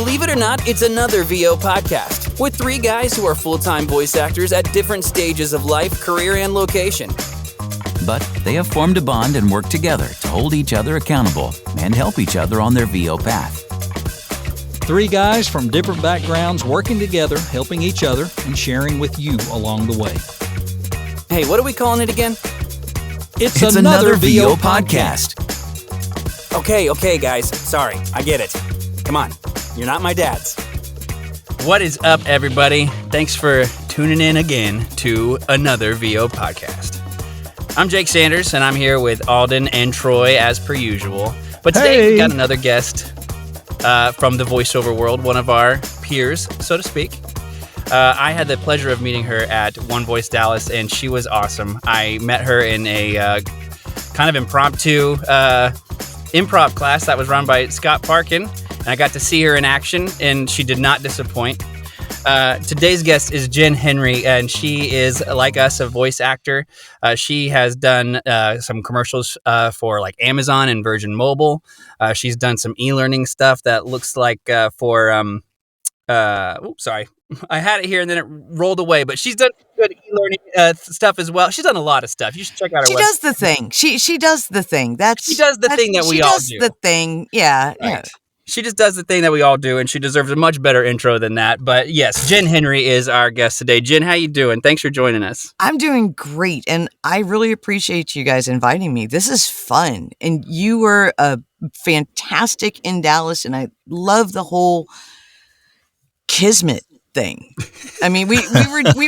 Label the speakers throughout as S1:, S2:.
S1: Believe it or not, it's another VO podcast with three guys who are full-time voice actors at different stages of life, career, and location.
S2: But they have formed a bond and work together to hold each other accountable and help each other on their VO path.
S3: Three guys from different backgrounds working together, helping each other, and sharing with you along the way.
S1: Hey, what are we calling it again?
S3: It's another VO
S2: podcast.
S1: Okay, guys. Sorry, I get it. Come on, you're not my dads.
S4: What is up, everybody? Thanks for tuning in again to another VO podcast. I'm Jake Sanders, and I'm here with Alden and Troy as per usual. But today we got another guest from the voiceover world, one of our peers, so to speak. I had the pleasure of meeting her at One Voice Dallas, and she was awesome. I met her in a kind of impromptu improv class that was run by Scott Parkin, and I got to see her in action, and she did not disappoint. Today's guest is Jenn Henry, and she is, like us, a voice actor. She has done some commercials for like Amazon and Virgin Mobile. She's done some e-learning stuff that looks like for sorry. I had it here and then it rolled away, but she's done good e-learning stuff as well. She's done a lot of stuff. You should check out her website.
S5: She does the thing. She does the thing.
S4: She does the thing that we all do.
S5: She does the thing. Yeah.
S4: Right.
S5: Yeah.
S4: She just does the thing that we all do, and she deserves a much better intro than that. But yes, Jenn Henry is our guest today. Jenn, how you doing? Thanks for joining us.
S5: I'm doing great, and I really appreciate you guys inviting me. This is fun, and you were fantastic in Dallas, and I love the whole kismet thing. I mean, we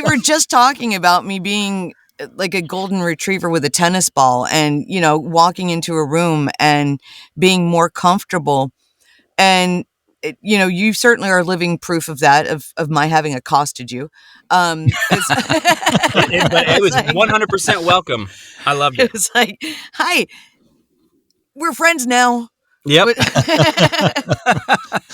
S5: were just talking about me being like a golden retriever with a tennis ball, and walking into a room and being more comfortable. And, you certainly are living proof of that, of my having accosted you.
S4: But it was 100% welcome. I loved it.
S5: It was like, hi, we're friends now.
S4: Yep.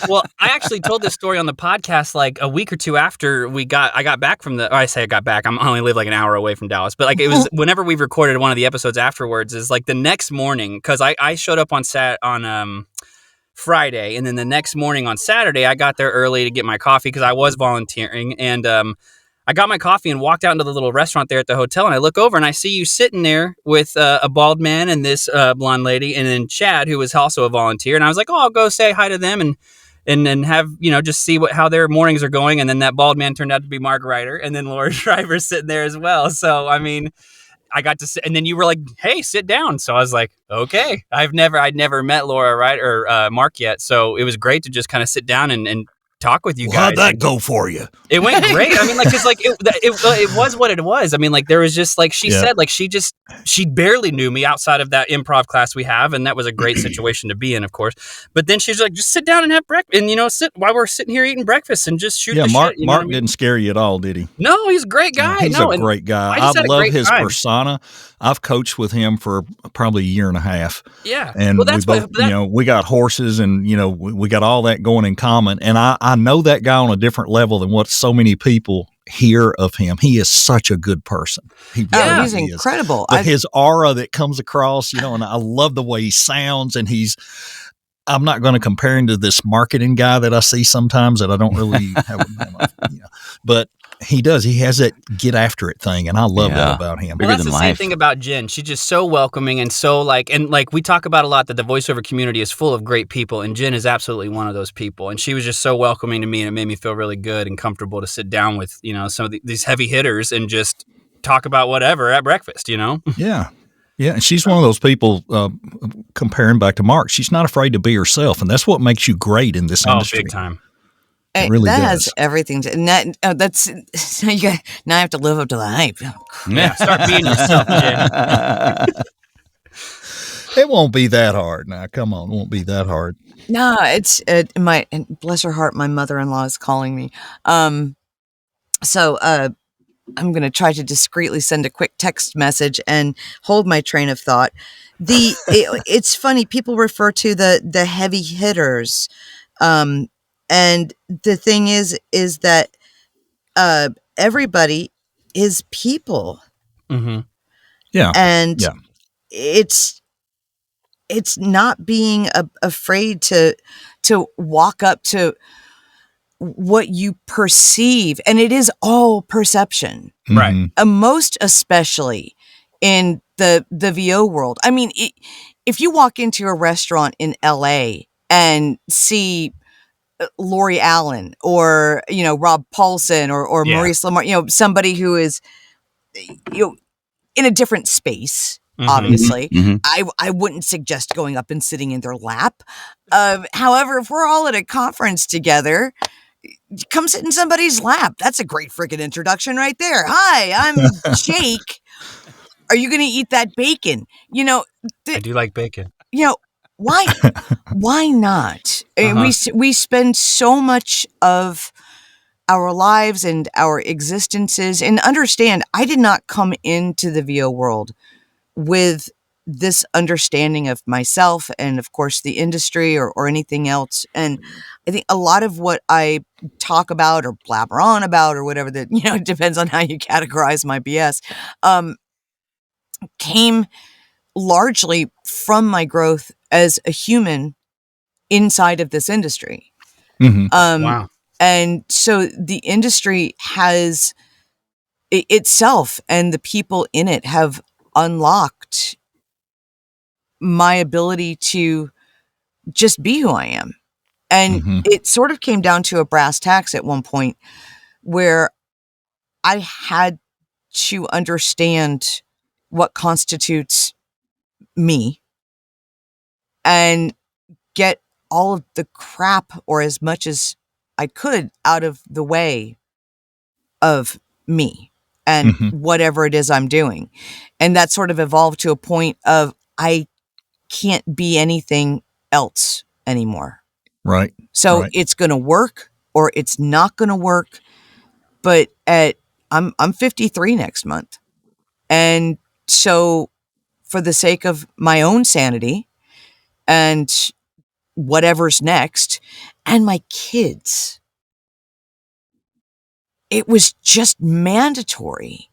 S4: Well, I actually told this story on the podcast like a week or two after I got back from I got back. I only live like an hour away from Dallas, but like it was whenever we recorded one of the episodes afterwards is like the next morning, because I showed up on Friday, and then the next morning on Saturday, I got there early to get my coffee because I was volunteering, and I got my coffee and walked out into the little restaurant there at the hotel, and I look over and I see you sitting there with a bald man and this blonde lady, and then Chad, who was also a volunteer, and I was like, oh, I'll go say hi to them and have, just see how their mornings are going, and then that bald man turned out to be Mark Ryder, and then Laura Shriver's sitting there as well, so, I mean, I got to sit, and then you were like, hey, sit down. So I was like, okay. I'd never met Laura or Mark yet. So it was great to just kind of sit down and talk with you guys.
S6: How'd that go for you?
S4: It went great. I mean, like, cause like it was what it was. I mean, like there was just like, she said, like she barely knew me outside of that improv class we have. And that was a great situation to be in, of course. But then she's like, just sit down and have breakfast and, sit while we're sitting here eating breakfast and just shoot the
S6: Mark,
S4: shit.
S6: Mark didn't scare you at all, did he?
S4: No, he's a great guy.
S6: He's a great guy. I love his persona. I've coached with him for probably a year and a half.
S4: Yeah.
S6: And we both, we got horses and, we got all that going in common. And I know that guy on a different level than what so many people hear of him. He is such a good person.
S5: He's incredible.
S6: But his aura that comes across, and I love the way he sounds, and I'm not going to compare him to this marketing guy that I see sometimes that I don't really have, but he does. He has that get after it thing, and I love that about him.
S4: Well, that's the same thing about Jenn. She's just so welcoming and so we talk about a lot that the voiceover community is full of great people, and Jenn is absolutely one of those people. And she was just so welcoming to me, and it made me feel really good and comfortable to sit down with, some of these heavy hitters and just talk about whatever at breakfast, Yeah.
S6: Yeah, and she's one of those people, comparing back to Mark, she's not afraid to be herself, and that's what makes you great in this industry.
S4: Oh, big time.
S6: It really
S5: that
S6: does.
S5: has everything to, and that's now I have to live up to the hype.
S4: Yeah, start being yourself, Jenn.
S6: It won't be that hard. Now, come on, it won't be that hard.
S5: No, it's and bless her heart, my mother-in-law is calling me. So I'm going to try to discreetly send a quick text message and hold my train of thought. It's funny, people refer to the heavy hitters. And the thing is that everybody is people.
S4: Mm-hmm.
S6: Yeah.
S5: And it's not being afraid to walk up to what you perceive, and it is all perception.
S4: Right.
S6: Mhm.
S5: Most especially in the VO world. I mean, if you walk into a restaurant in LA and see Lori Allen or, Rob Paulson or
S4: Yeah.
S5: Maurice Lamar, somebody who is, in a different space,
S4: Mhm.
S5: obviously,
S2: Mhm.
S5: I wouldn't suggest going up and sitting in their lap. However, if we're all at a conference together, come sit in somebody's lap. That's a great freaking introduction right there. Hi, I'm Jake. Are you going to eat that bacon?
S4: I do like bacon.
S5: Why not?
S4: Uh-huh.
S5: We spend so much of our lives and our existences, and understand, I did not come into the VO world with this understanding of myself and, of course, the industry or anything else. And I think a lot of what I talk about or blabber on about or whatever that, it depends on how you categorize my BS, came largely from my growth as a human inside of this industry.
S6: Mhm.
S4: Wow.
S5: And so the industry has itself, and the people in it have unlocked my ability to just be who I am. And
S6: Mhm.
S5: it sort of came down to a brass tacks at one point where I had to understand what constitutes me and get all of the crap, or as much as I could, out of the way of me and
S6: Mhm.
S5: whatever it is I'm doing. And that sort of evolved to a point of I can't be anything else anymore.
S6: Right.
S5: So
S6: Right.
S5: it's going to work or it's not going to work. But I'm 53 next month. And so for the sake of my own sanity and whatever's next and my kids, it was just mandatory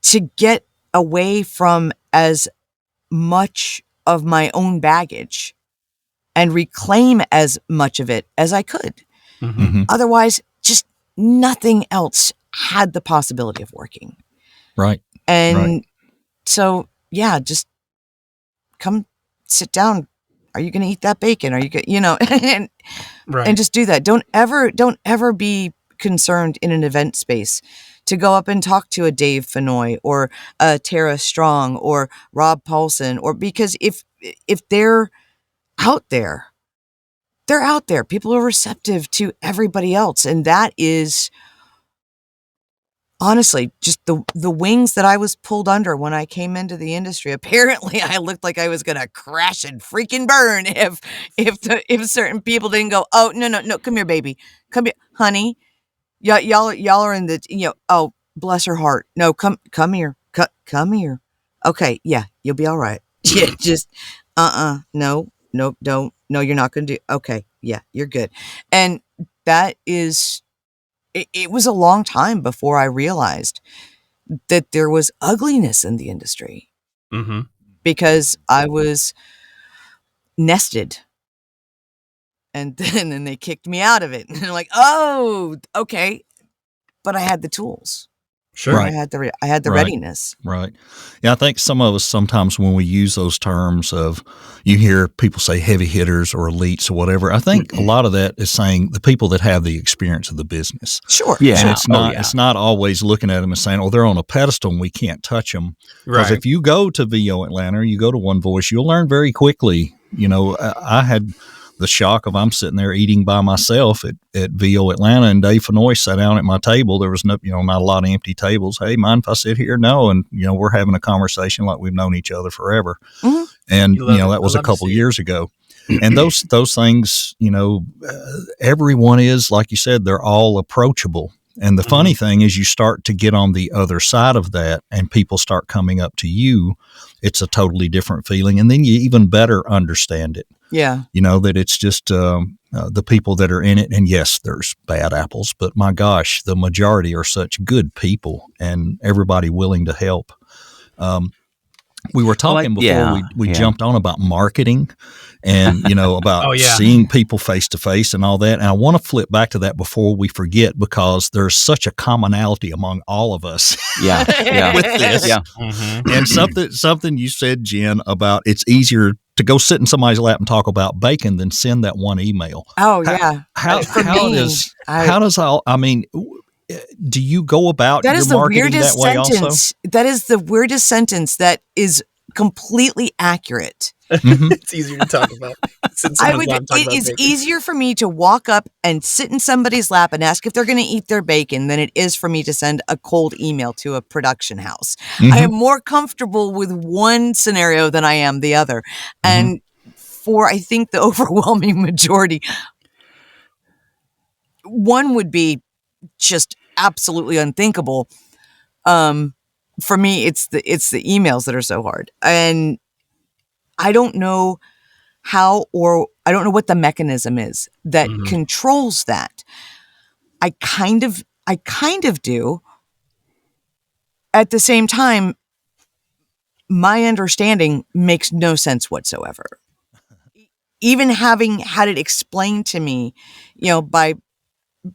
S5: to get away from as much of my own baggage and reclaim as much of it as I could.
S4: Mhm.
S6: Mhm.
S5: Otherwise, just nothing else had the possibility of working.
S6: Right.
S5: And
S6: Right.
S5: so, yeah, just come sit down. Are you going to eat that bacon? Are you going, and
S4: Right.
S5: just do that. Don't ever be concerned in an event space to go up and talk to a Dave Fenoy or a Tara Strong or Rob Paulson, or because if they're out there, they're out there. People are receptive to everybody else. And that is honestly just the wings that I was pulled under when I came into the industry. Apparently I looked like I was going to crash and freaking burn if certain people didn't go, oh, no, come here, baby. Come here, honey. Y'all are in the, oh, bless her heart. No, come here. Come here. Okay. Yeah. You'll be all right. Yeah. Just, no, don't. No, you're not going to do. Okay. Yeah. You're good. And that is, it was a long time before I realized that there was ugliness in the industry
S4: Mm-hmm.
S5: because I was nested. And then they kicked me out of it. And they're like, oh, okay. But I had the tools.
S4: Sure.
S6: Right.
S5: I had the
S6: Right.
S5: readiness.
S6: Right. Yeah, I think some of us sometimes when we use those terms of, you hear people say heavy hitters or elites or whatever, I think a lot of that is saying the people that have the experience of the business.
S5: Sure.
S2: Yeah.
S6: And
S5: Sure.
S6: it's not always looking at them and saying, oh, they're on a pedestal and we can't touch them. Because
S4: Right.
S6: if you go to VO Atlanta or you go to One Voice, you'll learn very quickly. I had the shock of I'm sitting there eating by myself at VO Atlanta, and Dave Fenoy sat down at my table. There was not a lot of empty tables. Hey, mind if I sit here? No. And, we're having a conversation like we've known each other forever.
S5: Mhm.
S6: And,
S4: You love it.
S6: that was
S4: I
S6: a
S4: love to
S6: couple
S4: see it.
S6: years ago. And those things, everyone is, like you said, they're all approachable. And the funny thing is you start to get on the other side of that and people start coming up to you. It's a totally different feeling. And then you even better understand it.
S5: Yeah.
S6: That it's just the people that are in it. And yes, there's bad apples, but my gosh, the majority are such good people and everybody willing to help. we were talking before we jumped on about marketing and, about seeing people face to face and all that. And I want to flip back to that before we forget, because there's such a commonality among all of us
S2: Yeah.
S6: with this.
S2: Yeah.
S6: And something you said, Jen, about it's easier to go sit in somebody's lap and talk about bacon than send that one email.
S5: Oh, yeah.
S6: How does all, I mean, do you go about your marketing that way also?
S5: That is the weirdest sentence that is completely accurate.
S4: It's easier to talk about.
S5: It is easier for me to walk up and sit in somebody's lap and ask if they're going to eat their bacon than it is for me to send a cold email to a production house. I am more comfortable with one scenario than I am the other. And for, I think, the overwhelming majority, one would be just absolutely unthinkable. For me, it's the emails that are so hard. And I don't know how, or I don't know what the mechanism is that controls that. I kind of do. At the same time, my understanding makes no sense whatsoever. Even having had it explained to me, by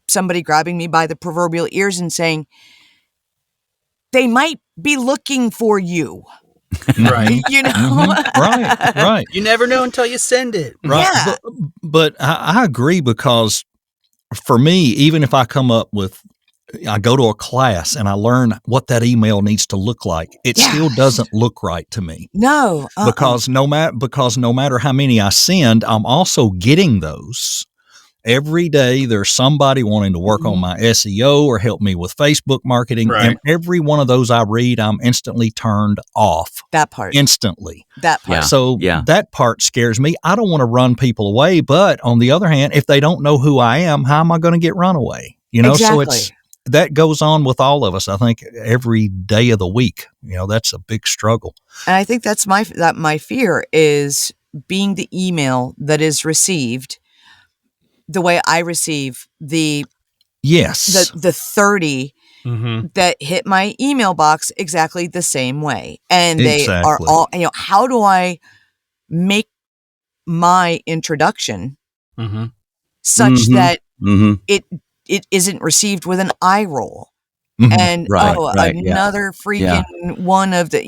S5: somebody grabbing me by the proverbial ears and saying, they might be looking for you.
S4: Right.
S6: Right.
S4: You never know until you send it.
S6: Right.
S5: Yeah.
S6: But I agree, because for me, even if I I go to a class and I learn what that email needs to look like, it still doesn't look right to me.
S5: No.
S6: Because no matter how many I send, I'm also getting those. Every day there's somebody wanting to work on my SEO or help me with Facebook marketing.
S4: Right.
S6: And every one of those I read, I'm instantly turned off.
S5: That part.
S6: Instantly.
S5: That part.
S6: So that part scares me. I don't want to run people away. But on the other hand, if they don't know who I am, how am I going to get run away?
S5: Exactly.
S6: So that goes on with all of us. I think every day of the week, that's a big struggle.
S5: And I think that's my fear is being the email that is received the way I receive the 30 that hit my email box exactly the same way. And they are all, how do I make my introduction such that it isn't received with an eye roll and another freaking one of the,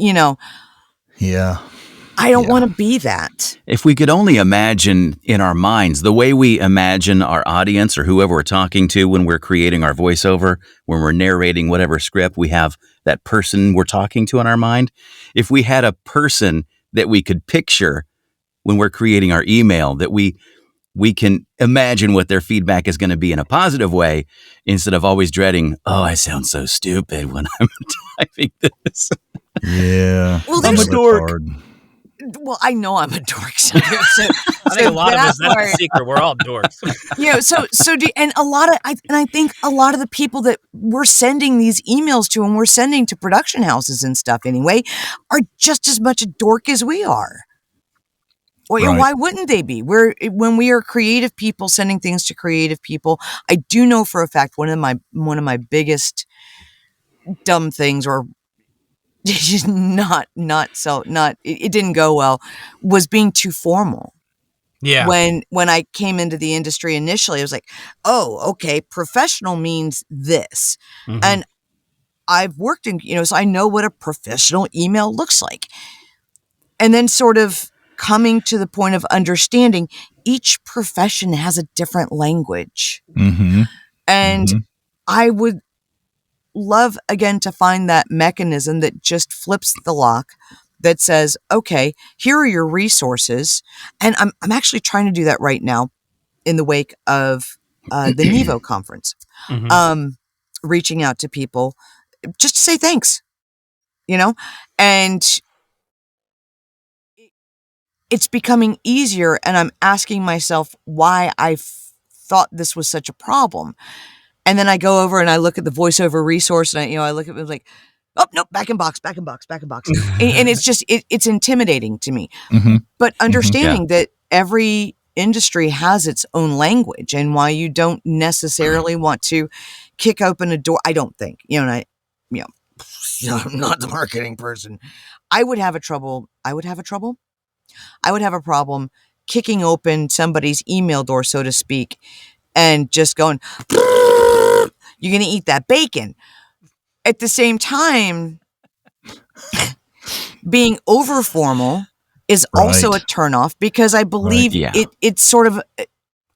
S5: I don't want to be that.
S2: If we could only imagine in our minds the way we imagine our audience or whoever we're talking to when we're creating our voiceover, when we're narrating whatever script, we have that person we're talking to in our mind. If we had a person that we could picture when we're creating our email, that we can imagine what their feedback is going to be in a positive way, instead of always dreading, oh, I sound so stupid when I'm typing this.
S6: Yeah.
S5: Well,
S6: I'm
S5: there's
S6: a dork.
S5: Well, I know I'm a dork. So
S4: I think a lot of us, that's the secret. We're all dorks. I think a lot of the people that we're sending these emails to and we're sending to production houses and stuff anyway are just as much a dork as we are. Well, why wouldn't they be? When we are creative people sending things to creative people, I do know for a fact one of my biggest dumb things, or just it didn't go well, was being too formal. Yeah.
S5: When I came into the industry initially, I was like, oh, okay, professional means this. And I've worked in, so I know what a professional email looks like. And then sort of coming to the point of understanding each profession has a different language. And I would love, again, to find that mechanism that just flips the lock, that says, okay, here are your resources. And I'm actually trying to do that right now in the wake of the Nevo conference, reaching out to people just to say thanks, and it's becoming easier. And I'm asking myself why I thought this was such a problem. And then I go over and I look at the voiceover resource and I look at it like, oh, no, back in box. and it's just, it's intimidating to me. But understanding that every industry has its own language, and why you don't necessarily want to kick open a door. I don't think, I'm not the marketing person. I would have a problem kicking open somebody's email door, so to speak, and just going, you're going to eat that bacon. At the same time, being over formal is also a turnoff, because I believe
S2: Yeah.
S5: it sort of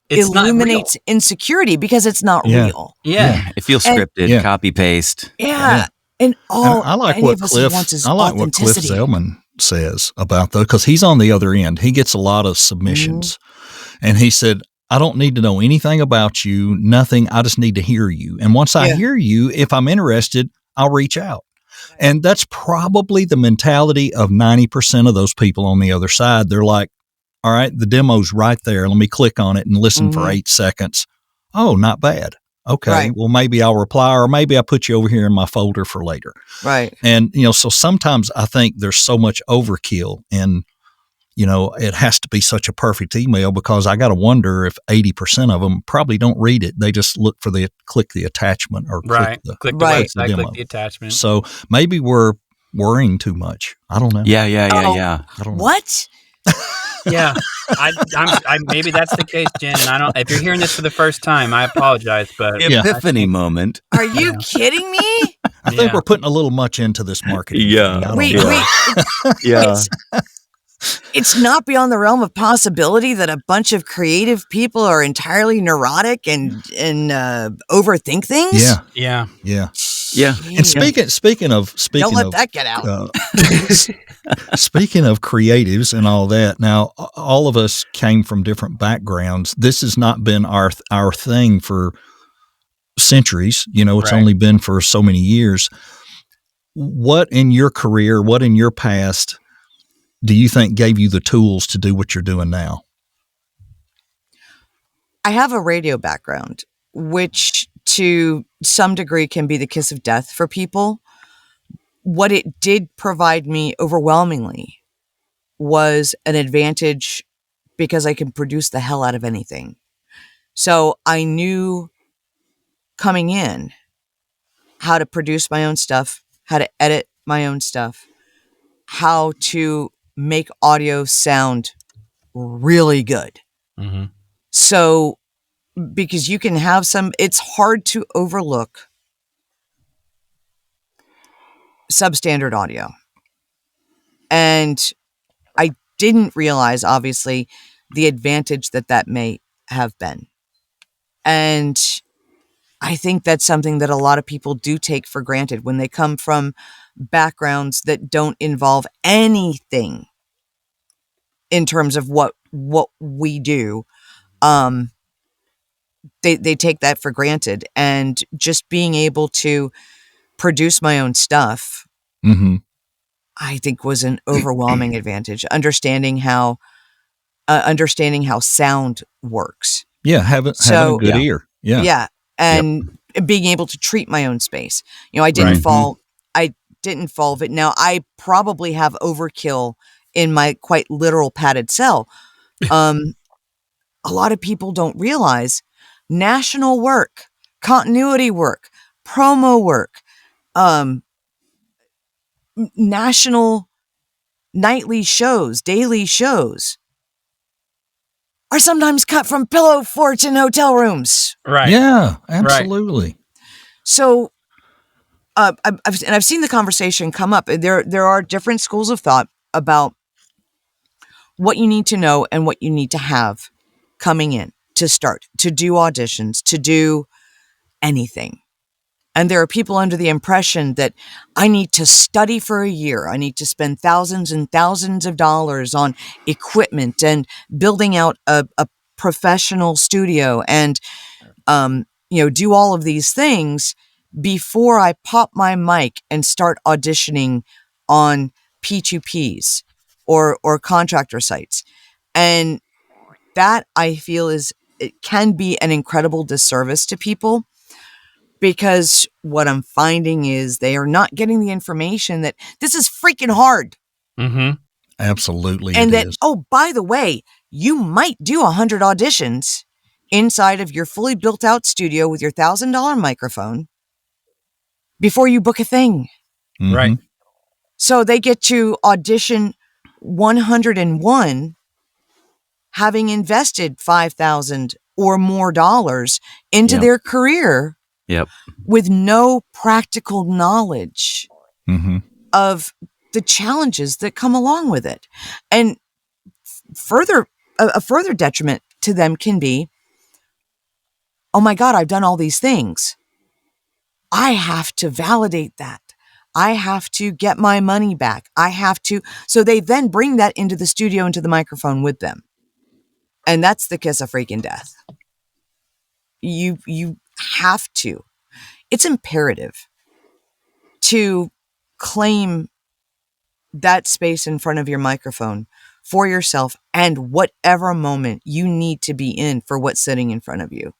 S4: It's not
S5: illuminates insecurity, because it's not
S6: Yeah.
S5: real.
S4: Yeah.
S2: It feels
S5: And-
S2: scripted, copy paste.
S5: Yeah. And all
S6: And I like
S5: any
S6: what
S5: of us
S6: Cliff.
S5: wants is
S6: I like what Cliff
S5: authenticity.
S6: Zellman says about those, because he's on the other end. He gets a lot of submissions, and he said, "I don't need to know anything about you, nothing. I just need to hear you. And once I hear you, if I'm interested, I'll reach out." And that's probably the mentality of 90% of those people on the other side. They're like, "All right, the demo's right there. Let me click on it and listen for 8 seconds. Oh, not bad. Okay,
S5: Right.
S6: well, maybe I'll reply, or maybe I'll put you over here in my folder for later."
S5: Right.
S6: And, so sometimes I think there's so much overkill, and, it has to be such a perfect email, because I got to wonder if 80% of them probably don't read it. They just look for click the attachment, or
S4: Right. Click the
S5: Right.
S4: website,
S6: demo.
S4: click the attachment.
S6: So maybe we're worrying too much. I don't know.
S2: Yeah.
S6: I don't know.
S5: What?
S4: Yeah, I maybe that's the case, Jen. And I don't. If you're hearing this for the first time, I apologize, but
S6: Yeah.
S2: Epiphany moment.
S5: Are you kidding me?
S6: I think we're putting a little much into this marketing.
S2: Yeah.
S6: thing. I don't
S5: Wait,
S6: know.
S5: wait.
S2: Yeah.
S5: It's not beyond the realm of possibility that a bunch of creative people are entirely neurotic and overthink things.
S6: Yeah.
S4: yeah.
S6: Yeah.
S2: Yeah.
S6: And speaking of
S5: Don't let that get out.
S6: Speaking of creatives and all that, now all of us came from different backgrounds. This has not been our thing for centuries. It's
S4: Right.
S6: only been for so many years. What in your career, what in your past, do you think gave you the tools to do what you're doing now?
S5: I have a radio background, which to some degree can be the kiss of death for people. What it did provide me overwhelmingly was an advantage, because I can produce the hell out of anything. So I knew coming in how to produce my own stuff, how to edit my own stuff, how to make audio sound really good.
S4: Mm-hmm.
S5: So, because you can have it's hard to overlook substandard audio. And I didn't realize, obviously, the advantage that may have been. And I think that's something that a lot of people do take for granted when they come from backgrounds that don't involve anything in terms of what we do. They take that for granted, and just being able to produce my own stuff,
S6: Mm-hmm.
S5: I think, was an overwhelming advantage. Understanding how sound works.
S6: Yeah, having a good ear. Yeah.
S5: Yeah. And being able to treat my own space. I didn't fall of it. Now, I probably have overkill in my quite literal padded cell. A lot of people don't realize national work, continuity work, promo work, national nightly shows, daily shows are sometimes cut from pillow forts in hotel rooms.
S4: Right.
S6: Yeah, absolutely.
S5: So, I've seen the conversation come up. There are different schools of thought about what you need to know and what you need to have coming in to start, to do auditions, to do anything. And there are people under the impression that I need to study for a year. I need to spend thousands and thousands of dollars on equipment and building out a professional studio and, do all of these things before I pop my mic and start auditioning on P2Ps or contractor sites. And that, I feel, it can be an incredible disservice to people, because what I'm finding is they are not getting the information that this is freaking hard.
S4: Mm-hmm.
S6: Absolutely.
S5: And
S6: it
S5: that,
S6: is.
S5: oh, by the way, you might do 100 auditions inside of your fully built out studio with your $1,000 microphone before you book a thing.
S6: Mhm.
S4: Right.
S5: So they get to audition 101, having invested $5,000 or more dollars into
S2: Yep.
S5: their career
S2: Yep.
S5: with no practical knowledge
S6: Mm-hmm.
S5: of the challenges that come along with it. And a further detriment to them can be, oh my God, I've done all these things. I have to validate that. I have to get my money back. So they then bring that into the studio, into the microphone with them. And that's the kiss of freaking death. You have to. It's imperative to claim that space in front of your microphone for yourself and whatever moment you need to be in for what's sitting in front of you.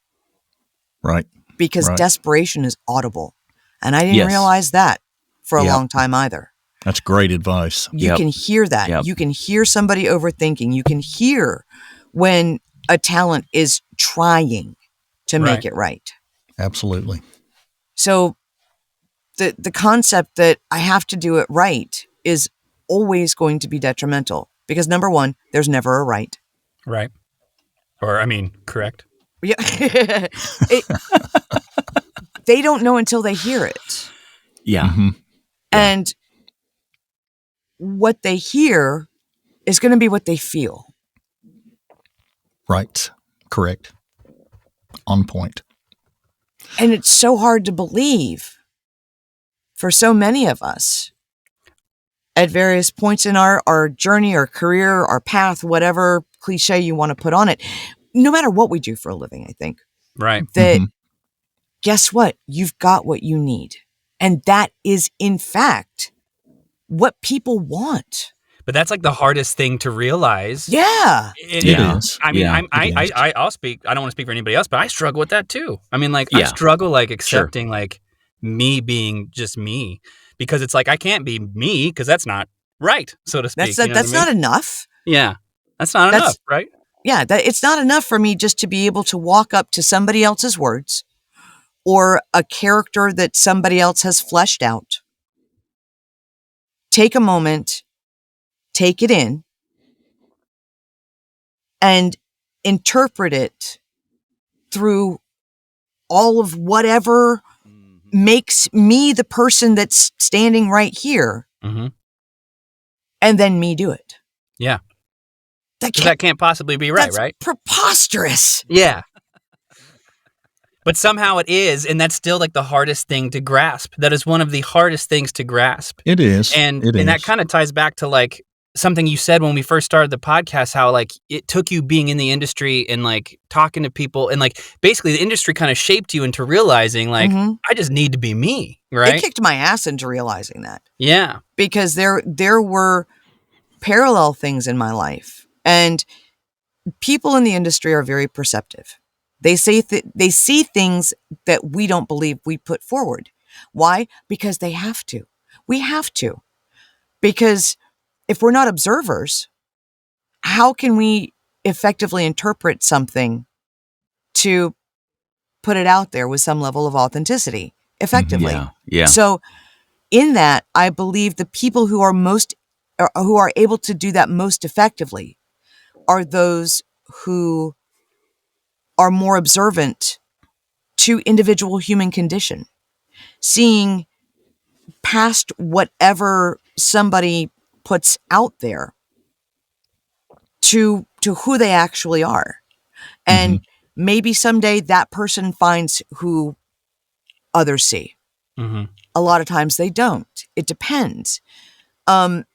S6: Right.
S5: Because
S6: Right.
S5: desperation is audible. And I didn't
S2: Yes.
S5: realize that for a
S2: Yep.
S5: long time either.
S6: That's great advice.
S5: You
S2: Yep.
S5: can hear that.
S2: Yep.
S5: You can hear somebody overthinking. You can hear when a talent is trying to make
S4: Right.
S5: it right.
S6: Absolutely.
S5: So the concept that I have to do it right is always going to be detrimental because number one, there's never a right.
S4: Right. Or, I mean, correct.
S5: Yeah. They don't know until they hear it.
S2: Yeah.
S6: Mm-hmm.
S5: And what they hear is going to be what they feel.
S6: Right. Correct. On point.
S5: And it's so hard to believe for so many of us at various points in our journey, our career, our path, whatever cliche you want to put on it, no matter what we do for a living, I think,
S4: Right.
S5: that
S6: Mhm.
S5: guess what? You've got what you need. And that is, in fact, what people want.
S4: But that's like the hardest thing to realize.
S5: Yeah.
S6: It
S2: Yeah.
S6: is.
S4: I mean,
S2: Yeah,
S4: I'll speak. I don't want to speak for anybody else, but I struggle with that too. I mean, like, I
S2: Yeah.
S4: struggle like accepting like me being just me because it's like I can't be me because that's not right, so to speak.
S5: That's not enough.
S4: Yeah, that's not
S5: That's-
S4: enough, right?
S5: Yeah, it's not enough for me just to be able to walk up to somebody else's words or a character that somebody else has fleshed out. Take a moment, take it in, and interpret it through all of whatever makes me the person that's standing right here,
S4: Mm-hmm.
S5: and then me do it.
S4: Yeah.
S5: That
S4: 'Cause
S5: can't,
S4: that can't possibly be right,
S5: that's
S4: right?
S5: preposterous.
S4: Yeah. But somehow it is, and that's still like the hardest thing to grasp. That is one of the hardest things to grasp.
S6: It is.
S4: And
S6: It
S4: that
S6: is.
S4: kind of ties back to like something you said when we first started the podcast, how like it took you being in the industry and like talking to people and like basically the industry kind of shaped you into realizing like
S5: Mhm.
S4: I just need to be me,
S5: It
S4: right?
S5: kicked my ass into realizing that.
S4: Yeah.
S5: Because there were parallel things in my life, and people in the industry are very perceptive. They see things that we don't believe we put forward. Why? Because they have to. We have to. Because if we're not observers, how can we effectively interpret something to put it out there with some level of authenticity effectively?
S2: Yeah. Yeah.
S5: So in that, I believe the people who are able to do that most effectively are those who are more observant to individual human condition, seeing past whatever somebody puts out there to who they actually are. And maybe someday that person finds who others see.
S4: Mm-hmm.
S5: A lot of times they don't. It depends. But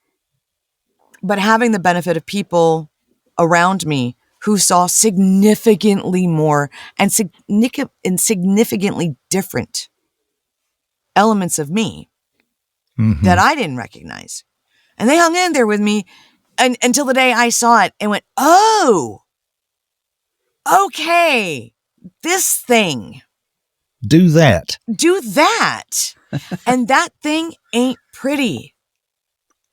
S5: having the benefit of people around me who saw significantly more and significantly different elements of me
S6: Mhm.
S5: that I didn't recognize. And they hung in there with me until the day I saw it and went, oh, okay, this thing,
S6: Do that.
S5: do that. And that thing ain't pretty.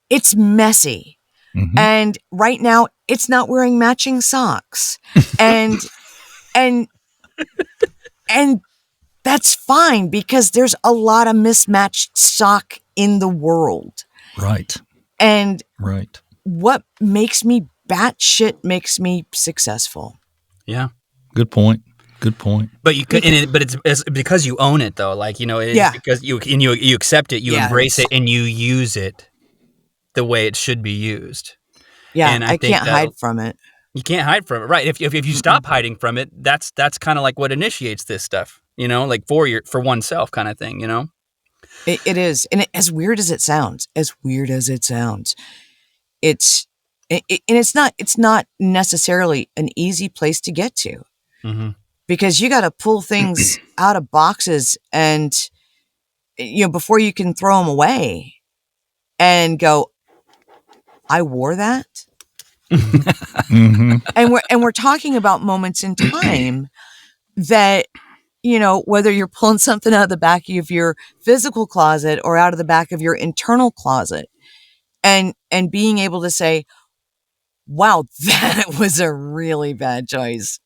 S5: It's messy.
S6: Mhm.
S5: And right now it's not wearing matching socks. And that's fine because there's a lot of mismatched sock in the world.
S6: Right.
S5: And
S6: Right.
S5: what makes me batshit makes me successful.
S4: Yeah.
S6: Good point. Good point.
S4: But you could, but it's because you own it though. Like, it's
S5: Yeah.
S4: because you accept it, you
S5: Yeah,
S4: embrace
S5: it's-
S4: it, and you use it the way it should be used.
S5: Yeah,
S4: And
S5: I
S4: think
S5: can't
S4: that
S5: hide from it.
S4: you can't hide from it, right? If you stop hiding from it, that's kind of like what initiates this stuff, like for oneself kind of thing,
S5: It is. And as weird as it sounds, it's not necessarily an easy place to get to.
S4: Mm-hmm.
S5: Because you got to pull things out of boxes and, before you can throw them away and go, I wore that.
S6: Mm-hmm.
S5: And we're talking about moments in time that, whether you're pulling something out of the back of your physical closet or out of the back of your internal closet and being able to say, wow, that was a really bad choice.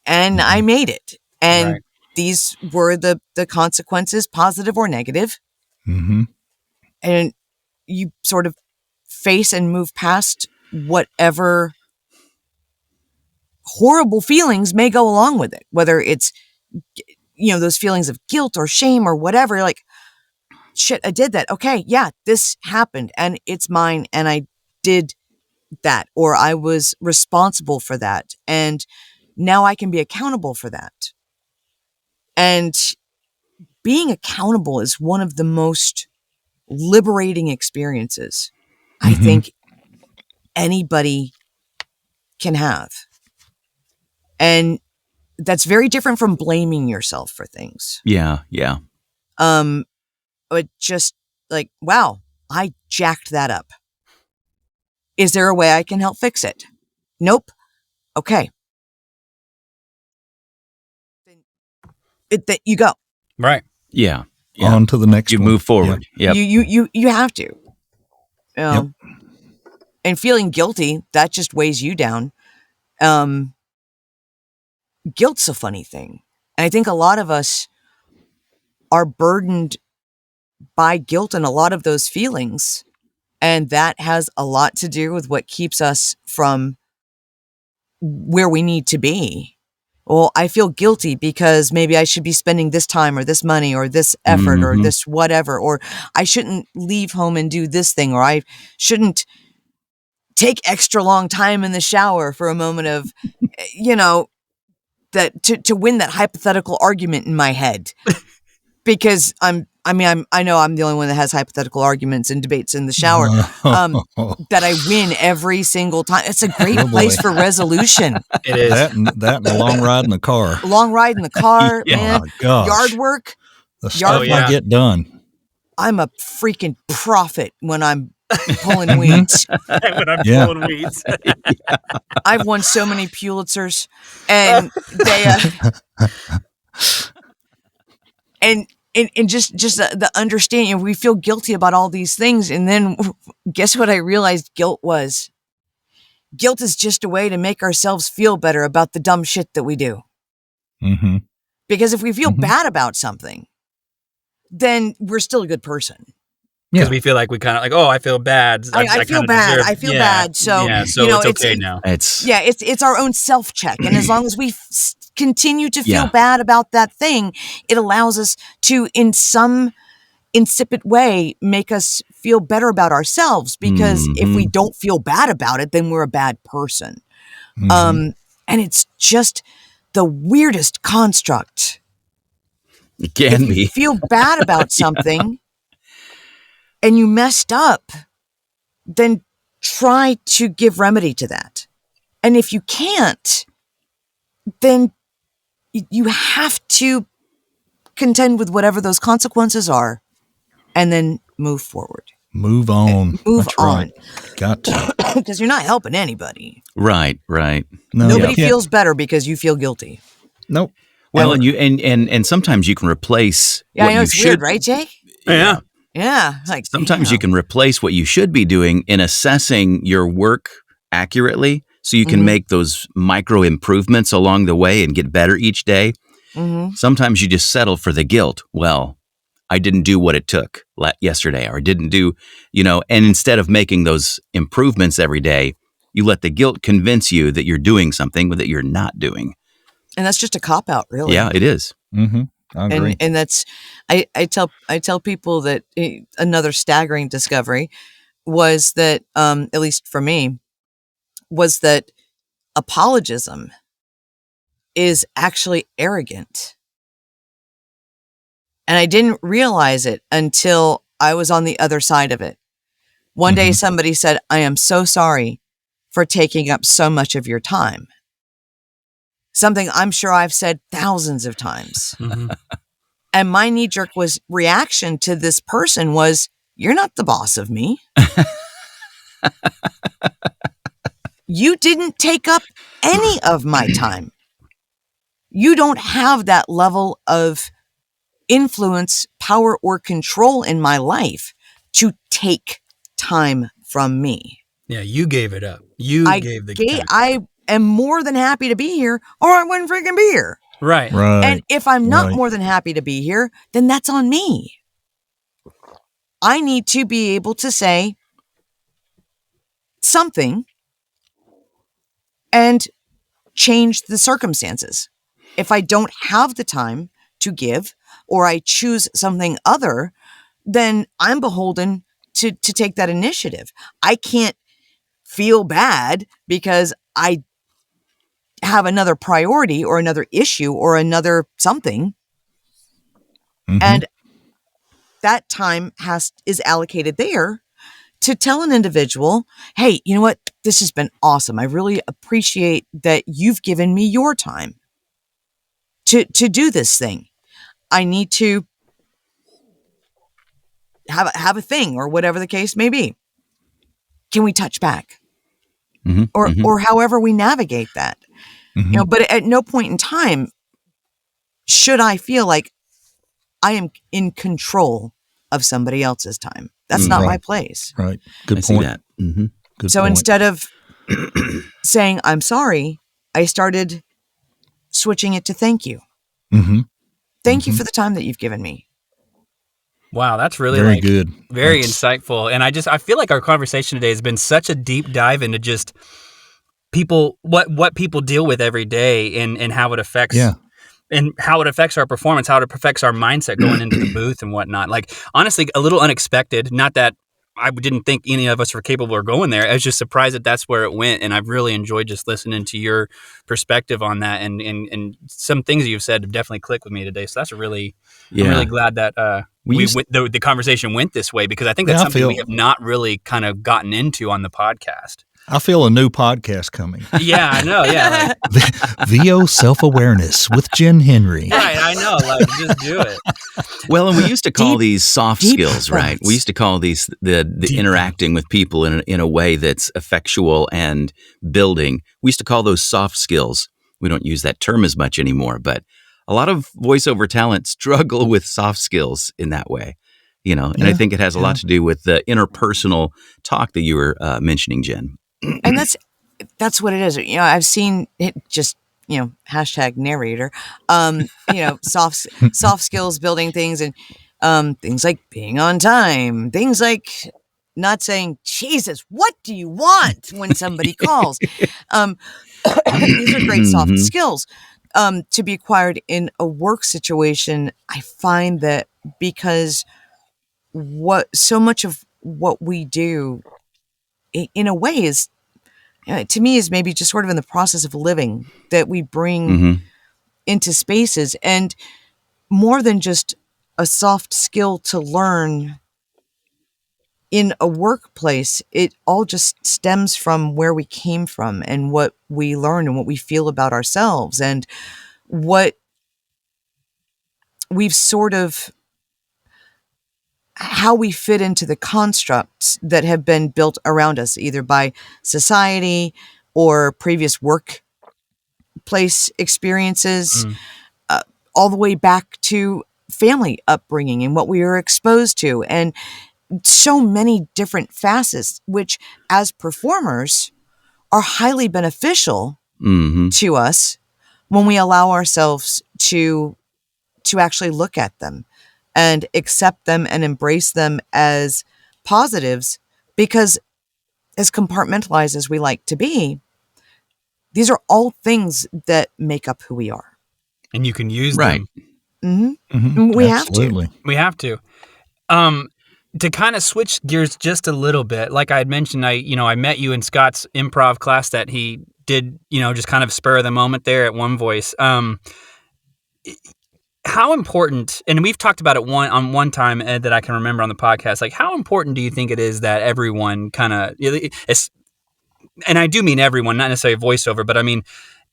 S5: And I made it. And
S4: Right.
S5: these were the consequences, positive or negative.
S6: Mm-hmm.
S5: And you sort of face and move past whatever horrible feelings may go along with it, whether it's, those feelings of guilt or shame or whatever. You're like, shit, I did that. Okay. Yeah, this happened and it's mine. And I did that, or I was responsible for that. And now I can be accountable for that. And being accountable is one of the most liberating experiences I think anybody can have. And that's very different from blaming yourself for things.
S2: Yeah. Yeah.
S5: But just like, wow, I jacked that up. Is there a way I can help fix it? Nope. Okay. That you go.
S4: Right.
S2: Yeah. Yeah.
S6: On to the next
S2: You
S6: one.
S2: move forward. Yep.
S5: You have to.
S6: Yep.
S5: And feeling guilty, that just weighs you down. Guilt's a funny thing. And I think a lot of us are burdened by guilt and a lot of those feelings. And that has a lot to do with what keeps us from where we need to be. Well, I feel guilty because maybe I should be spending this time or this money or this effort or this whatever, or I shouldn't leave home and do this thing, or I shouldn't take extra long time in the shower for a moment of, that to win that hypothetical argument in my head. Because I know I'm the only one that has hypothetical arguments and debates in the shower, that I win every single time. It's a great place for resolution.
S4: It is.
S6: That and a long ride in the car.
S5: Long ride in the car,
S2: Yeah.
S5: man.
S6: Oh, my gosh.
S5: Yard work.
S6: The stuff
S4: yeah.
S6: I get done.
S5: I'm a freaking prophet when I'm pulling weeds.
S4: When I'm
S6: Yeah.
S4: pulling weeds.
S5: I've won so many Pulitzers, and they and just the understanding, we feel guilty about all these things, and then guess what I realized guilt was? Guilt is just a way to make ourselves feel better about the dumb shit that we do.
S6: Mm-hmm.
S5: Because if we feel bad about something, then we're still a good person.
S4: Because
S6: Yeah.
S4: we feel like we kind of like, I feel bad.
S5: I feel
S4: kinda
S5: bad.
S4: deserve-
S5: I feel
S4: Yeah.
S5: bad. So,
S4: yeah, so
S5: you know,
S4: it's
S5: it's-
S4: okay now.
S2: It's
S5: It's our own self-check. And as long as we continue to feel
S2: Yeah.
S5: bad about that thing, it allows us to, in some insipid way, make us feel better about ourselves. Because if we don't feel bad about it, then we're a bad person.
S6: Mhm.
S5: And it's just the weirdest construct.
S2: it can
S5: If you
S2: be.
S5: feel bad about something and you messed up, then try to give remedy to that. And if you can't, then you have to contend with whatever those consequences are and then move forward.
S6: Move on.
S5: Move
S6: That's
S5: on.
S6: right. Got to.
S5: Because you're not helping anybody.
S2: Right.
S6: No,
S5: Nobody
S6: you can't-
S5: feels better because you feel guilty.
S6: Nope.
S2: Well, and you and sometimes you can replace
S5: Yeah,
S2: what
S5: I know
S2: you
S5: it's
S2: should.
S5: weird, right, Jake?
S4: Yeah.
S5: Yeah. Like
S2: Sometimes you
S5: damn.
S2: can replace what you should be doing in assessing your work accurately, so you can make those micro improvements along the way and get better each day.
S5: Mhm.
S2: Sometimes you just settle for the guilt. Well, I didn't do what it took yesterday, or didn't do, and instead of making those improvements every day, you let the guilt convince you that you're doing something that you're not doing.
S5: And that's just a cop out, really.
S2: Yeah, it is.
S6: Mm-hmm. I agree.
S5: And that's, I tell people that another staggering discovery was that, at least for me, was that apologism is actually arrogant. And I didn't realize it until I was on the other side of it. One day somebody said, "I am so sorry for taking up so much of your time." Something I'm sure I've said thousands of times. And my knee-jerk reaction to this person was, "You're not the boss of me. You didn't take up any of my time. You don't have that level of influence, power, or control in my life to take time from me."
S4: Yeah, you gave it up. You gave the time.
S5: I am more than happy to be here, or I wouldn't freaking be here.
S4: Right.
S5: And if I'm not more than happy to be here, then that's on me. I need to be able to say something and change the circumstances. If I don't have the time to give, or I choose something other, then I'm beholden to take that initiative. I can't feel bad because I have another priority or another issue or another something. And that time is allocated there to tell an individual, "Hey, you know what? This has been awesome. I really appreciate that you've given me your time to do this thing. I need to have a thing," or whatever the case may be. Can we touch back? Or however we navigate that. But at no point in time should I feel like I am in control of somebody else's time. That's not my place.
S6: Right. Good
S2: I
S6: point.
S2: see that.
S6: Good
S5: So
S6: point.
S5: instead of saying I'm sorry, I started switching it to thank you. Thank you for the time that you've given me.
S4: Wow, that's really
S6: Very good.
S4: Very insightful. And I feel like our conversation today has been such a deep dive into just people, what people deal with every day, and how it affects and how it affects our performance, how it affects our mindset going into the booth and whatnot. Like, honestly, a little unexpected. Not that I didn't think any of us were capable of going there. I was just surprised that that's where it went. And I've really enjoyed just listening to your perspective on that. And some things you've said have definitely clicked with me today. So that's I'm really glad that the conversation went this way, because I think that's something we have not really kind of gotten into on the podcast.
S6: I feel a new podcast coming.
S4: Yeah, I know. Yeah.
S6: VO Self-Awareness with Jenn Henry.
S4: Right, I know. Like, just do it.
S2: Well, and we used to call these soft skills, right? We used to call these the interacting with people in a way that's effectual and building. We used to call those soft skills. We don't use that term as much anymore, but a lot of voiceover talent struggle with soft skills in that way, and I think it has a lot to do with the interpersonal talk that you were mentioning, Jenn.
S5: And that's what it is. I've seen it just, hashtag narrator, soft skills, building things, and things like being on time, things like not saying, "Jesus, what do you want?" when somebody calls. These are great soft skills to be acquired in a work situation. I find that because so much of what we do in a way is, to me, is maybe just sort of in the process of living that we bring into spaces, and more than just a soft skill to learn in a workplace. It all just stems from where we came from and what we learn and what we feel about ourselves and what we've sort of, how we fit into the constructs that have been built around us, either by society or previous workplace experiences, all the way back to family upbringing and what we were exposed to, and so many different facets, which as performers are highly beneficial to us when we allow ourselves to actually look at them and accept them and embrace them as positives, because as compartmentalized as we like to be, these are all things that make up who we are.
S4: And you can use
S2: Right.
S4: them.
S5: We have to.
S6: Absolutely.
S4: We have to. To kind of switch gears just a little bit, like I had mentioned, I met you in Scott's improv class that he did, just kind of spur of the moment there at One Voice. How important, and we've talked about it one time, Ed, that I can remember on the podcast, like how important do you think it is that everyone kind of, and I do mean everyone, not necessarily voiceover, but I mean,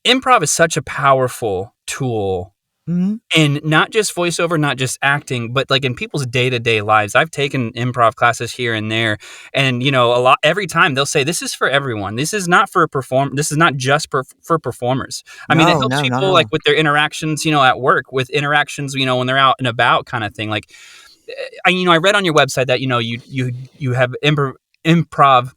S4: improv is such a powerful tool.
S5: Mhm.
S4: And not just voiceover, not just acting, but like in people's day-to-day lives. I've taken improv classes here and there, and every time they'll say this is for everyone. This is not for this is not just for performers. I mean, it
S5: No,
S4: helps
S5: not at
S4: people
S5: all.
S4: like with their interactions, at work, with interactions, when they're out and about, kind of thing. Like, I read on your website that you have improv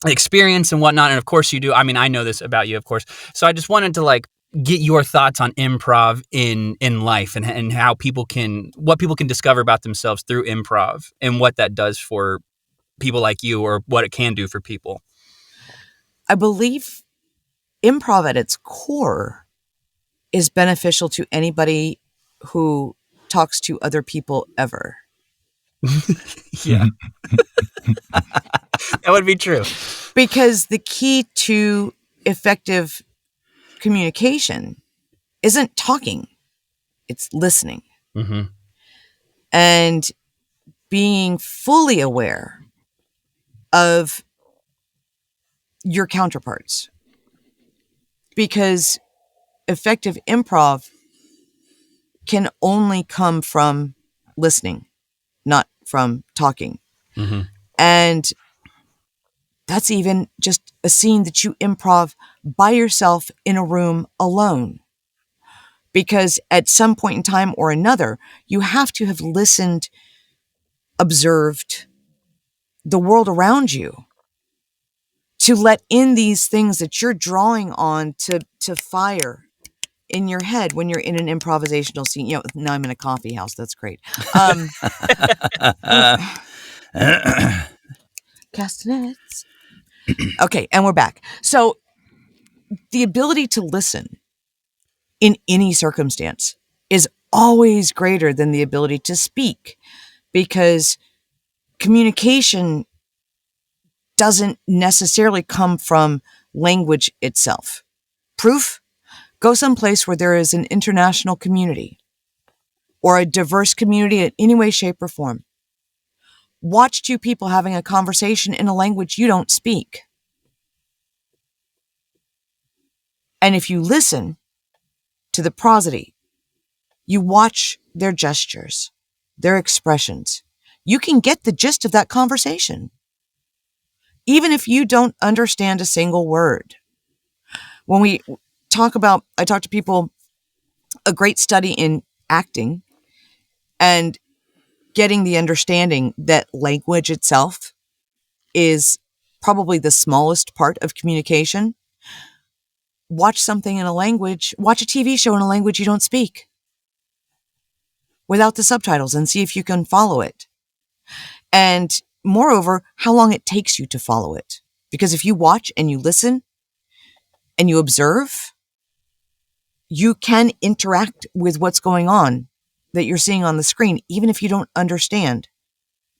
S4: experience and whatnot, and of course you do. I mean, I know this about you, of course. So I just wanted to get your thoughts on improv in life, and how what people can discover about themselves through improv, and what that does for people like you, or what it can do for people.
S5: I believe improv at its core is beneficial to anybody who talks to other people ever.
S4: Yeah. That would be true.
S5: Because the key to effective communication isn't talking, it's listening.
S4: Mm-hmm.
S5: And being fully aware of your counterparts. Because effective improv can only come from listening, not from talking.
S4: Mm-hmm.
S5: And that's even just a scene that you improv by yourself in a room alone. Because at some point in time or another, you have to have listened, observed the world around you to let in these things that you're drawing on to fire in your head when you're in an improvisational scene. Now I'm in a coffee house. That's great. Castanets. Okay, and we're back. So the ability to listen in any circumstance is always greater than the ability to speak, because communication doesn't necessarily come from language itself. Proof? Go someplace where there is an international community or a diverse community in any way, shape, or form. Watch two people having a conversation in a language you don't speak. And if you listen to the prosody, you watch their gestures, their expressions, you can get the gist of that conversation, even if you don't understand a single word. When I talk to people, a great study in acting and getting the understanding that language itself is probably the smallest part of communication. Watch something in a language, watch a TV show in a language you don't speak without the subtitles and see if you can follow it. And moreover, how long it takes you to follow it. Because if you watch and you listen and you observe, you can interact with what's going on that you're seeing on the screen, even if you don't understand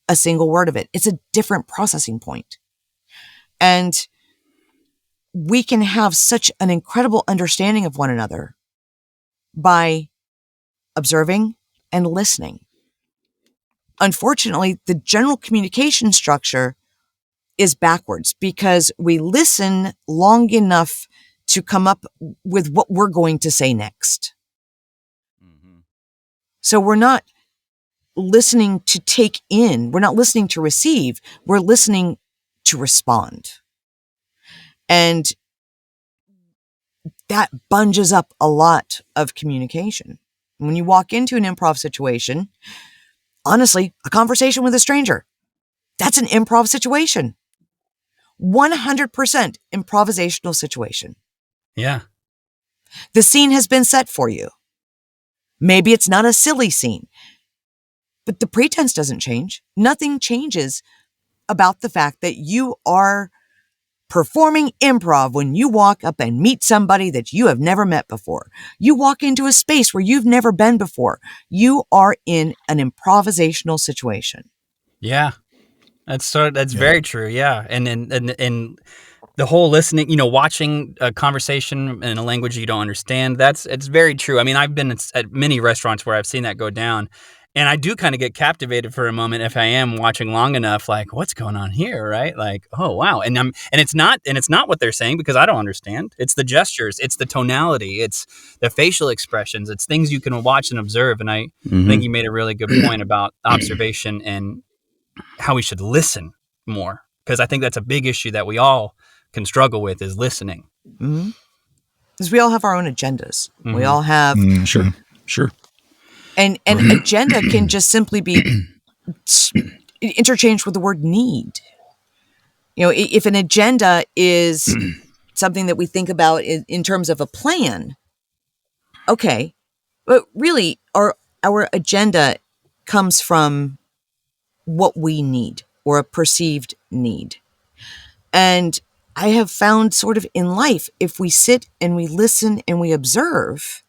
S5: a single word of it. It's a different processing point. And we can have such an incredible understanding of one another by observing and listening. Unfortunately, the general communication structure is backwards because we listen long enough to come up with what we're going to say next. Mm-hmm. So we're not listening to take in, we're not listening to receive, we're listening to respond. And that bunges up a lot of communication. When you walk into an improv situation, honestly, a conversation with a stranger, that's an improv situation. 100% improvisational situation.
S4: Yeah.
S5: The scene has been set for you. Maybe it's not a silly scene. But the pretense doesn't change. Nothing changes about the fact that you are performing improv when you walk up and meet somebody that you have never met before. You walk into a space where you've never been before. You are in an improvisational situation.
S4: Yeah. That's very true. Yeah. And the whole listening, watching a conversation in a language you don't understand, it's very true. I mean, I've been at many restaurants where I've seen that go down, and I do kind of get captivated for a moment if I am watching long enough, like, what's going on here, right? Like, oh wow. And it's not what they're saying because I don't understand. It's the gestures, it's the tonality, it's the facial expressions, it's things you can watch and observe. And I think you made a really good point about observation and how we should listen more, because I think that's a big issue that we all can struggle with, is listening.
S5: Because we all have our own agendas. We all have
S6: Sure.
S5: and agenda can just simply be interchanged with the word need. If an agenda is something that we think about in terms of a plan, okay, but really our agenda comes from what we need or a perceived need. And I have found sort of in life, if we sit and we listen and we observe,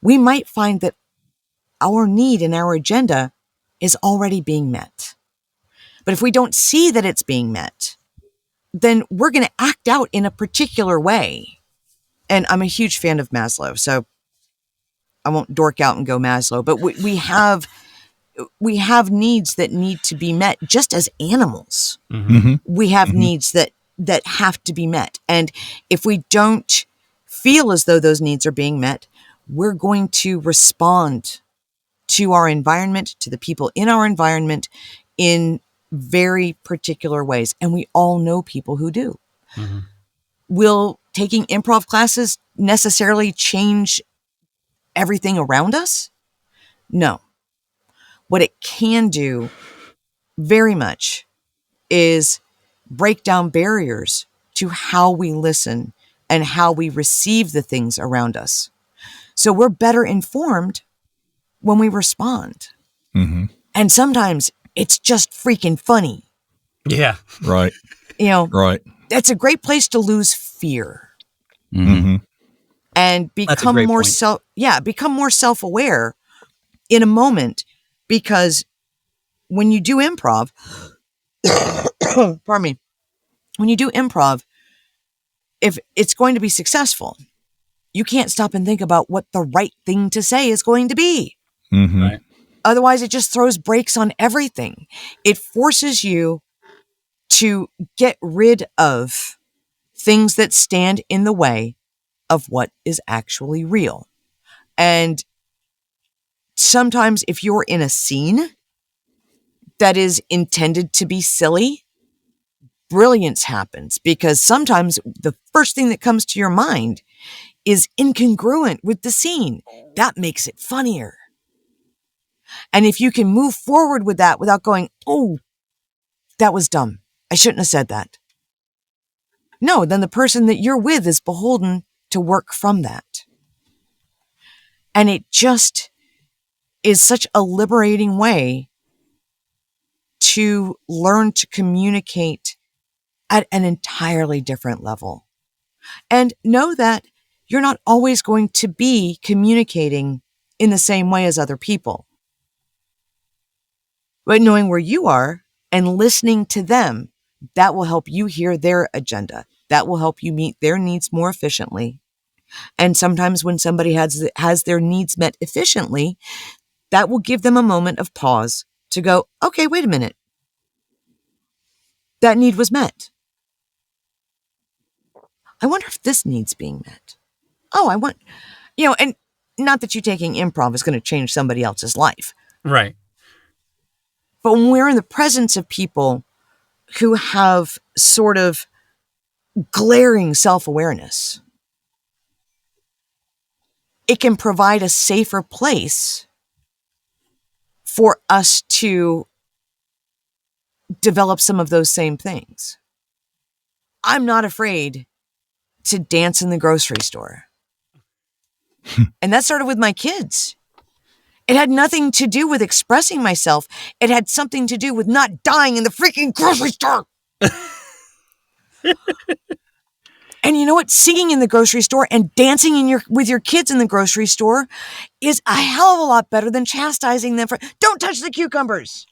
S5: we might find that our need and our agenda is already being met. But if we don't see that it's being met, then we're going to act out in a particular way. And I'm a huge fan of Maslow, so I won't dork out and go Maslow, but we have needs that need to be met just as animals. We have needs that have to be met. And if we don't feel as though those needs are being met, we're going to respond to our environment, to the people in our environment, in very particular ways. And we all know people who do. Will taking improv classes necessarily change everything around us? No. What it can do very much is break down barriers to how we listen and how we receive the things around us. So we're better informed when we respond. And sometimes it's just freaking funny.
S4: Yeah.
S6: Right. Right.
S5: That's a great place to lose fear. And become more become more self-aware in a moment, because when you do improv, pardon me, when you do improv, if it's going to be successful, you can't stop and think about what the right thing to say is going to be.
S4: Right.
S5: Otherwise, it just throws brakes on everything. It forces you to get rid of things that stand in the way of what is actually real. And sometimes if you're in a scene that is intended to be silly, brilliance happens, because sometimes the first thing that comes to your mind is incongruent with the scene. That makes it funnier. And if you can move forward with that without going, oh, that was dumb, I shouldn't have said that. No, then the person that you're with is beholden to work from that. And it just is such a liberating way to learn to communicate at an entirely different level. And know that you're not always going to be communicating in the same way as other people. But knowing where you are and listening to them, that will help you hear their agenda. That will help you meet their needs more efficiently. And sometimes when somebody has their needs met efficiently, that will give them a moment of pause to go, okay, wait a minute. That need was met. I wonder if this need's being met. Oh, and not that you taking improv is going to change somebody else's life.
S4: Right.
S5: But when we're in the presence of people who have sort of glaring self-awareness, it can provide a safer place for us to develop some of those same things. I'm not afraid to dance in the grocery store. And that started with my kids. It had nothing to do with expressing myself. It had something to do with not dying in the freaking grocery store. And you know what? Singing in the grocery store and dancing with your kids in the grocery store is a hell of a lot better than chastising them for, don't touch the cucumbers.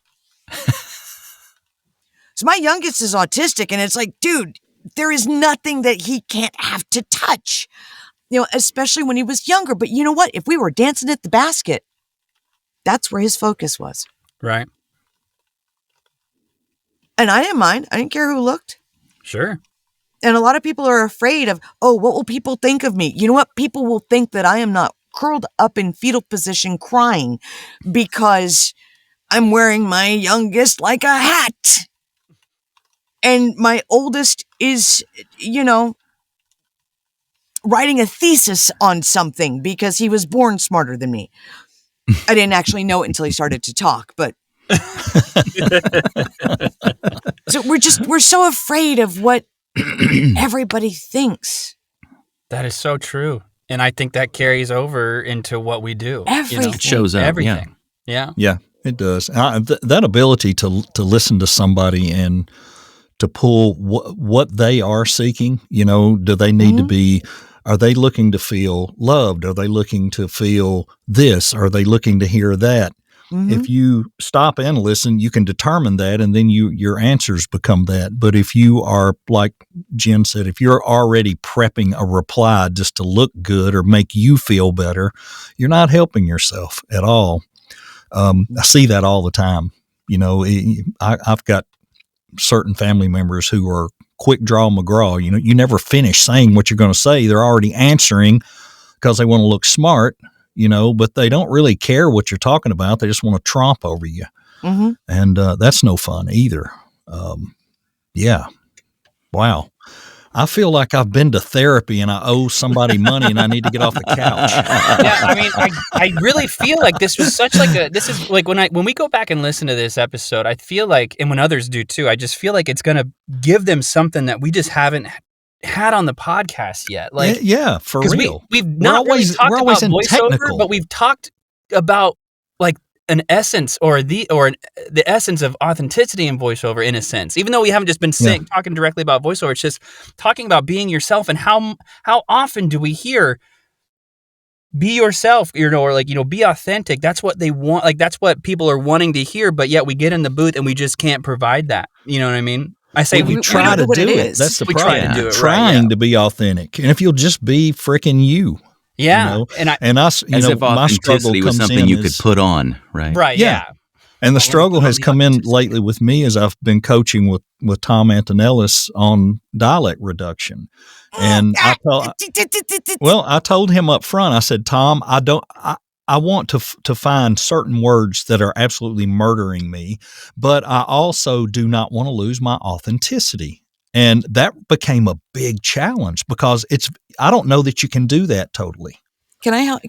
S5: So my youngest is autistic, and it's like, dude, there is nothing that he can't have to touch, especially when he was younger. But you know what? If we were dancing at the basket, that's where his focus was.
S4: Right.
S5: And I didn't mind. I didn't care who looked.
S4: Sure.
S5: And a lot of people are afraid of, what will people think of me? You know what? People will think that I am not curled up in fetal position crying because I'm wearing my youngest like a hat. And my oldest is, writing a thesis on something because he was born smarter than me. I didn't actually know it until he started to talk, but. So we're so afraid of what everybody thinks.
S4: That is so true. And I think that carries over into what we do.
S5: Everything.
S2: It shows up.
S4: Everything. Yeah.
S6: Yeah, it does. That ability to listen to somebody and to pull what they are seeking, do they need to be, are they looking to feel loved? Are they looking to feel this? Are they looking to hear that? Mm-hmm. If you stop and listen, you can determine that, and then your answers become that. But if you are, like Jenn said, if you're already prepping a reply just to look good or make you feel better, you're not helping yourself at all. I see that all the time. I've got certain family members who are quick draw McGraw. You never finish saying what you're going to say. They're already answering because they want to look smart. But they don't really care what you're talking about. They just want to tromp over you. Mm-hmm. And that's no fun either. Yeah. Wow. I feel like I've been to therapy and I owe somebody money and I need to get off the couch.
S4: Yeah, I mean, I really feel like this was this is like when we go back and listen to this episode, I feel like, and when others do too, I just feel like it's going to give them something that we just haven't had on the podcast yet. Like,
S6: yeah, for real.
S4: We've not always talked about voiceover, technical. But we've talked about like an essence or the essence of authenticity in voiceover, in a sense. Even though we haven't just been talking directly about voiceover, it's just talking about being yourself. And how often do we hear be yourself, or like, be authentic? That's what they want. Like, that's what people are wanting to hear. But yet we get in the booth and we just can't provide that. You know what I mean? I say
S6: we try to do it. That's the problem.
S4: Try to do it
S6: trying to be authentic. And if you'll just be freaking you.
S4: Yeah.
S6: And I
S2: as if
S6: my struggle
S2: was
S6: comes
S2: something
S6: in
S2: you could put on, right?
S4: Right. Yeah.
S6: And the struggle has come in lately with me as I've been coaching with Tom Antonellis on dialect reduction. And I told him up front, I said, Tom, I want to find certain words that are absolutely murdering me, but I also do not want to lose my authenticity. And that became a big challenge because I don't know that you can do that totally.
S5: Can I help?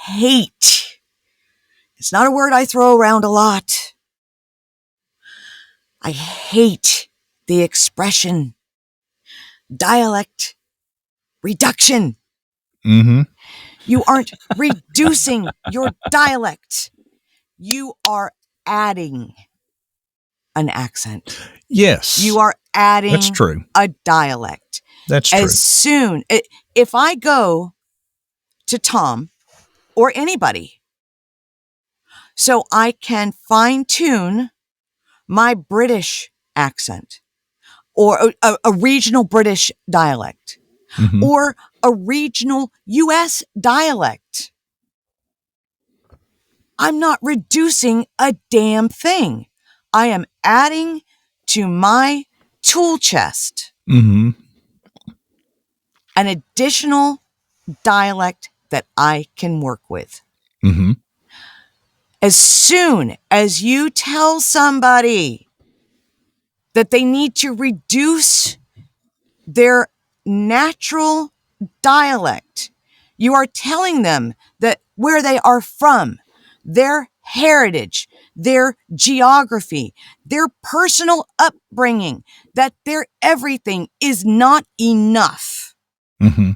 S5: Hate. It's not a word I throw around a lot. I hate the expression dialect reduction.
S6: Mm-hmm.
S5: You aren't reducing your dialect. You are adding an accent.
S6: Yes.
S5: You are adding
S6: That's true.
S5: A dialect.
S6: That's true.
S5: If I go to Tom or anybody, so I can fine tune my British accent, or a regional British dialect, or a regional U.S. dialect, I'm not reducing a damn thing. I am adding to my tool chest an additional dialect that I can work with.
S6: Mm-hmm.
S5: As soon as you tell somebody that they need to reduce their natural dialect, you are telling them that where they are from, their heritage, their geography, their personal upbringing, that their everything is not enough.
S6: Mm-hmm.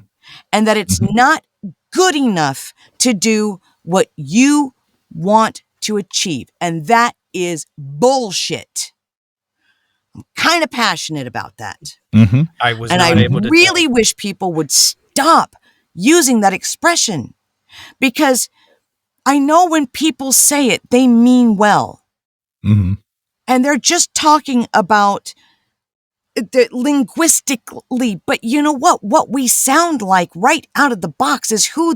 S5: and that it's not good enough to do what you want to achieve. And that is bullshit. I'm kind of passionate about that.
S6: Mm-hmm.
S4: I was
S5: And
S4: not
S5: I
S4: able to
S5: really wish people would stop using that expression, because I know when people say it, they mean well.
S6: Mm-hmm.
S5: And they're just talking about the linguistically, but you know what? What we sound like right out of the box is who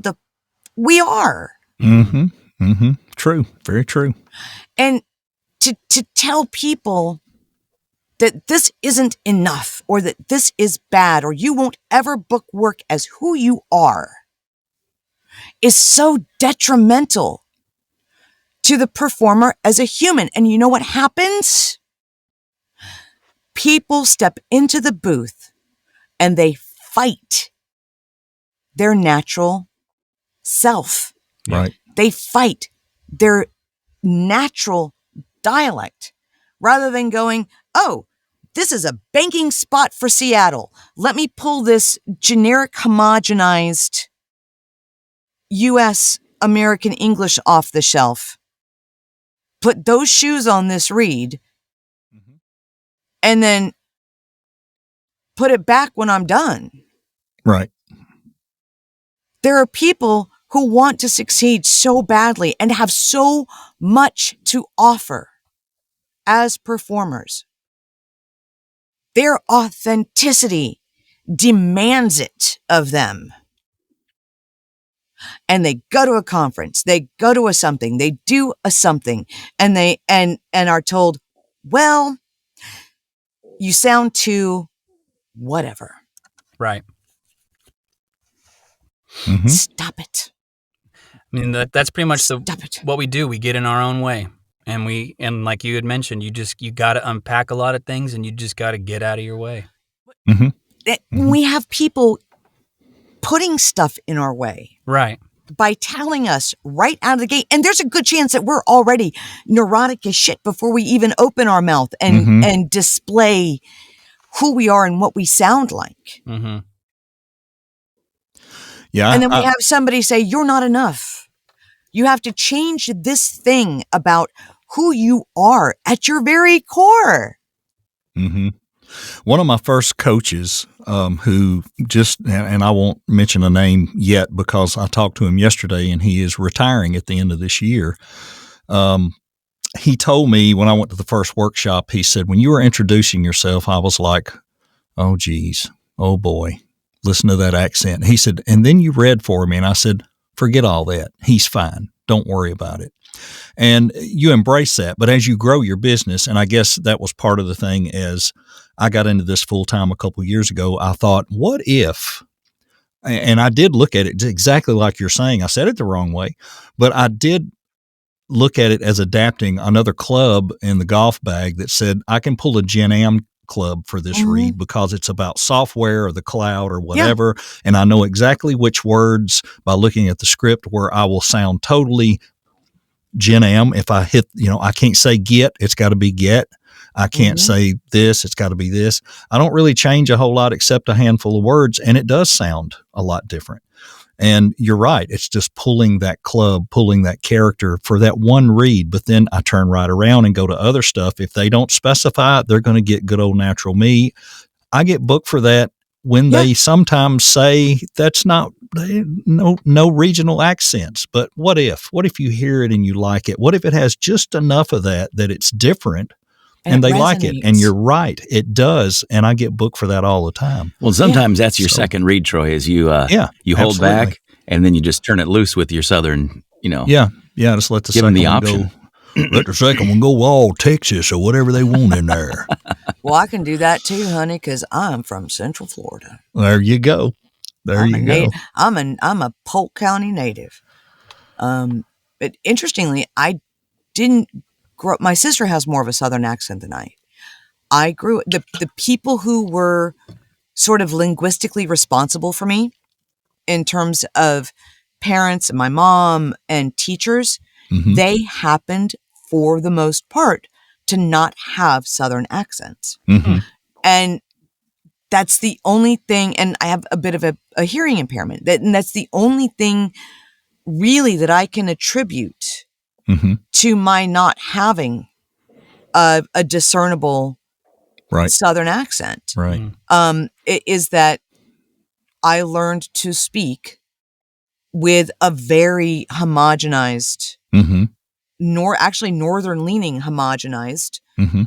S5: we are.
S6: Mm-hmm. Mm-hmm. True. Very true.
S5: And to tell people that this isn't enough, or that this is bad, or you won't ever book work as who you are, is so detrimental to the performer as a human. And you know what happens? People step into the booth and they fight their natural self.
S6: Right.
S5: They fight their natural dialect rather than going, oh, this is a banking spot for Seattle. Let me pull this generic homogenized US American English off the shelf, put those shoes on this read, and then put it back when I'm done.
S6: Right.
S5: There are people who want to succeed so badly and have so much to offer as performers. Their authenticity demands it of them. And they go to a conference, they go to a something, they do a something, and they and are told, well, you sound too whatever.
S4: Right.
S6: Mm-hmm.
S5: Stop it.
S4: I mean, that's pretty much
S5: Stop it.
S4: what we do. We get in our own way. And like you had mentioned, you got to unpack a lot of things, and you just got to get out of your way.
S6: Mm-hmm.
S5: We have people putting stuff in our way.
S4: Right.
S5: By telling us right out of the gate. And there's a good chance that we're already neurotic as shit before we even open our mouth and display who we are and what we sound like.
S4: Mm-hmm.
S6: Yeah.
S5: And then we have somebody say, you're not enough. You have to change this thing about who you are at your very core.
S6: Mm-hmm. One of my first coaches, who just, and I won't mention a name yet because I talked to him yesterday and he is retiring at the end of this year. He told me when I went to the first workshop, he said, when you were introducing yourself, I was like, oh, geez, oh boy, listen to that accent. He said, and then you read for me. And I said, forget all that. He's fine. Don't worry about it. And you embrace that. But as you grow your business, and I guess that was part of the thing as I got into this full time a couple of years ago, I thought, what if, and I did look at it exactly like you're saying. I said it the wrong way, but I did look at it as adapting another club in the golf bag that said, I can pull a Jenn Am club for this read because it's about software or the cloud or whatever. Yeah. And I know exactly which words by looking at the script where I will sound totally Jenn Am. If I hit, I can't say get, it's got to be get. I can't say this, it's got to be this. I don't really change a whole lot except a handful of words, and it does sound a lot different. And you're right. It's just pulling that club, pulling that character for that one read. But then I turn right around and go to other stuff. If they don't specify it, they're going to get good old natural me. I get booked for that when they sometimes say that's no regional accents. But what if you hear it and you like it? What if it has just enough of that it's different? And they like it. And you're right. It does. And I get booked for that all the time.
S2: Well, sometimes that's your second read, Troy, is you hold back and then you just turn it loose with your Southern,
S6: Yeah. Just let the
S2: give them the option.
S6: Let the second one go all Texas or whatever they want in there.
S5: Well, I can do that too, honey, because I'm from Central Florida.
S6: There you go.
S5: I'm a Polk County native. But interestingly, I didn't grow up. My sister has more of a Southern accent than I grew the people who were sort of linguistically responsible for me in terms of parents and my mom and teachers, they happened for the most part to not have Southern accents. And that's the only thing, and I have a bit of a hearing impairment, and that's the only thing really that I can attribute to my not having a discernible Southern accent.
S6: Right.
S5: It is that I learned to speak with a very homogenized, northern-leaning homogenized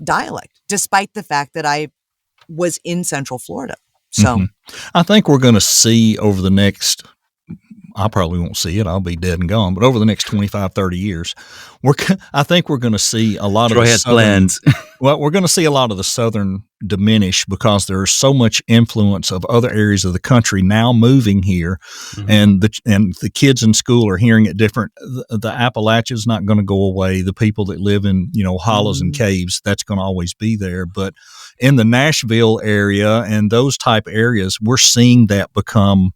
S5: dialect, despite the fact that I was in Central Florida. So
S6: I think we're going to see over the next, I probably won't see it, I'll be dead and gone, but over the next 25, 30 years, I think we're going to see a lot
S2: Troy
S6: of the
S2: has
S6: Southern,
S2: plans.
S6: well, we're going to see a lot of the Southern diminish because there's so much influence of other areas of the country now moving here, and the kids in school are hearing it different. The Appalachia's not going to go away. The people that live in hollows and caves, that's going to always be there. But in the Nashville area and those type areas, we're seeing that become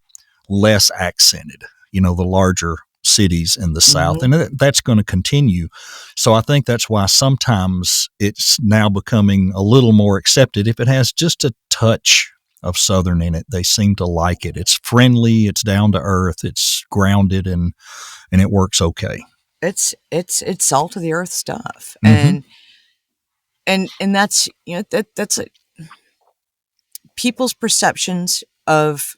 S6: less accented. The larger cities in the South, and that's going to continue. So I think that's why sometimes it's now becoming a little more accepted if it has just a touch of Southern in it. They seem to like it. It's friendly, it's down to earth, it's grounded, and it works okay.
S5: It's salt of the earth stuff, and that's that's people's perceptions of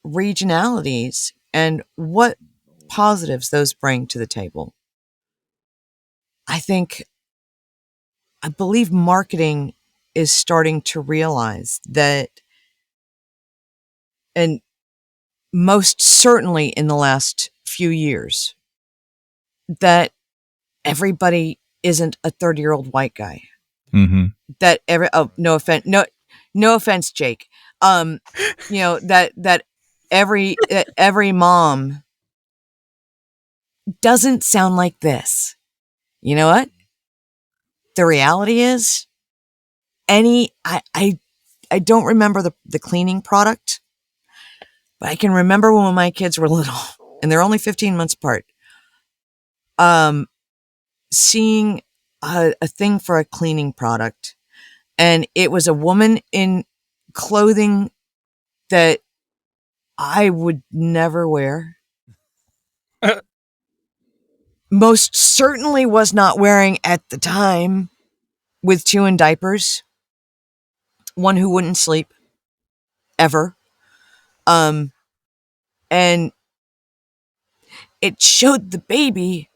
S5: regionalities and what positives those bring to the table. I believe marketing is starting to realize that, and most certainly in the last few years, that everybody isn't a 30-year-old white guy. That no offense, Jake. That every mom doesn't sound like this. You know what? The reality is, I don't remember the cleaning product, but I can remember when my kids were little, and they're only 15 months apart. Seeing a thing for a cleaning product, and it was a woman in clothing that I would never wear. Most certainly was not wearing at the time, with 2 in diapers, one who wouldn't sleep ever. And it showed the baby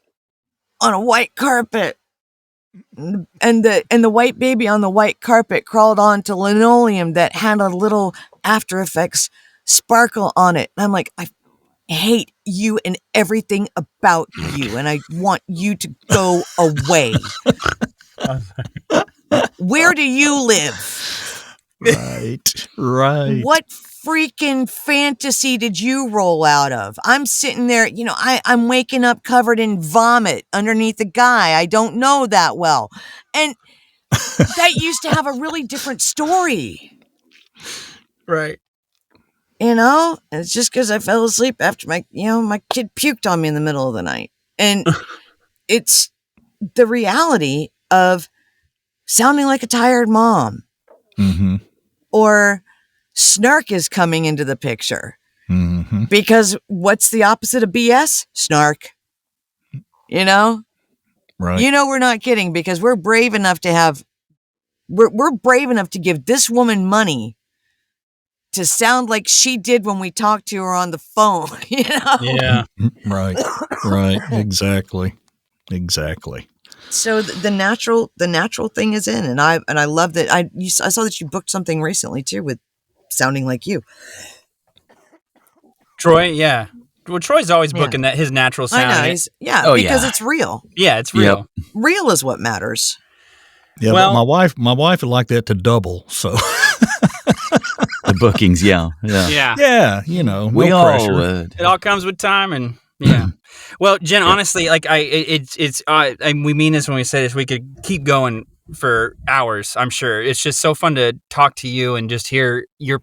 S5: on a white carpet, and the white baby on the white carpet crawled onto linoleum that had a little After Effects sparkle on it. And I'm like, I hate you and everything about you, and I want you to go away. Where do you live?
S6: Right.
S5: What freaking fantasy did you roll out of? I'm sitting there, I'm waking up covered in vomit underneath a guy I don't know that well. And that used to have a really different story.
S4: Right.
S5: It's just because I fell asleep after my kid puked on me in the middle of the night. And it's the reality of sounding like a tired mom. Or snark is coming into the picture. Because what's the opposite of BS? Snark. Right. We're not kidding, because we're brave enough to we're brave enough to give this woman money to sound like she did when we talked to her on the phone.
S4: Yeah.
S6: Right. Exactly.
S5: So the natural thing is in, and I love that. I saw that you booked something recently too with sounding like you,
S4: Troy. Yeah. Well, Troy's always booking that his natural sound.
S5: I know. Because it's real.
S4: Yeah, it's real.
S2: Yep.
S5: Real is what matters.
S6: Yeah,
S4: well,
S6: but my wife would like that to double. So
S2: The bookings, yeah.
S6: yeah, no
S2: We all
S6: pressure.
S2: would.
S4: It all comes with time, and yeah. Well, Jen, honestly, like we mean this when we say this. We could keep going for hours. I'm sure it's just so fun to talk to you and just hear your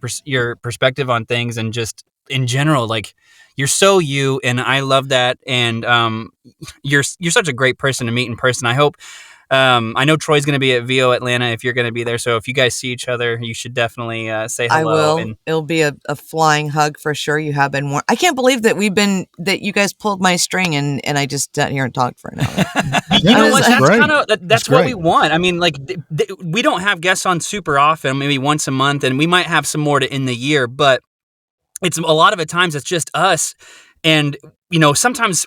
S4: perspective on things, and just in general, like you're so you, and I love that. And you're such a great person to meet in person. I hope I know Troy's going to be at VO Atlanta if you're going to be there. So if you guys see each other, you should definitely say hello.
S5: I will.
S4: And
S5: It'll be a flying hug for sure. You have been I can't believe that that you guys pulled my string and I just sat here and talked for an hour.
S4: you know what? That's
S6: great.
S4: kind of that's
S6: That's
S4: what
S6: great.
S4: we want. I mean, like we don't have guests on super often, maybe once a month, and we might have some more in the year, but it's a lot of the times it's just us. And, sometimes,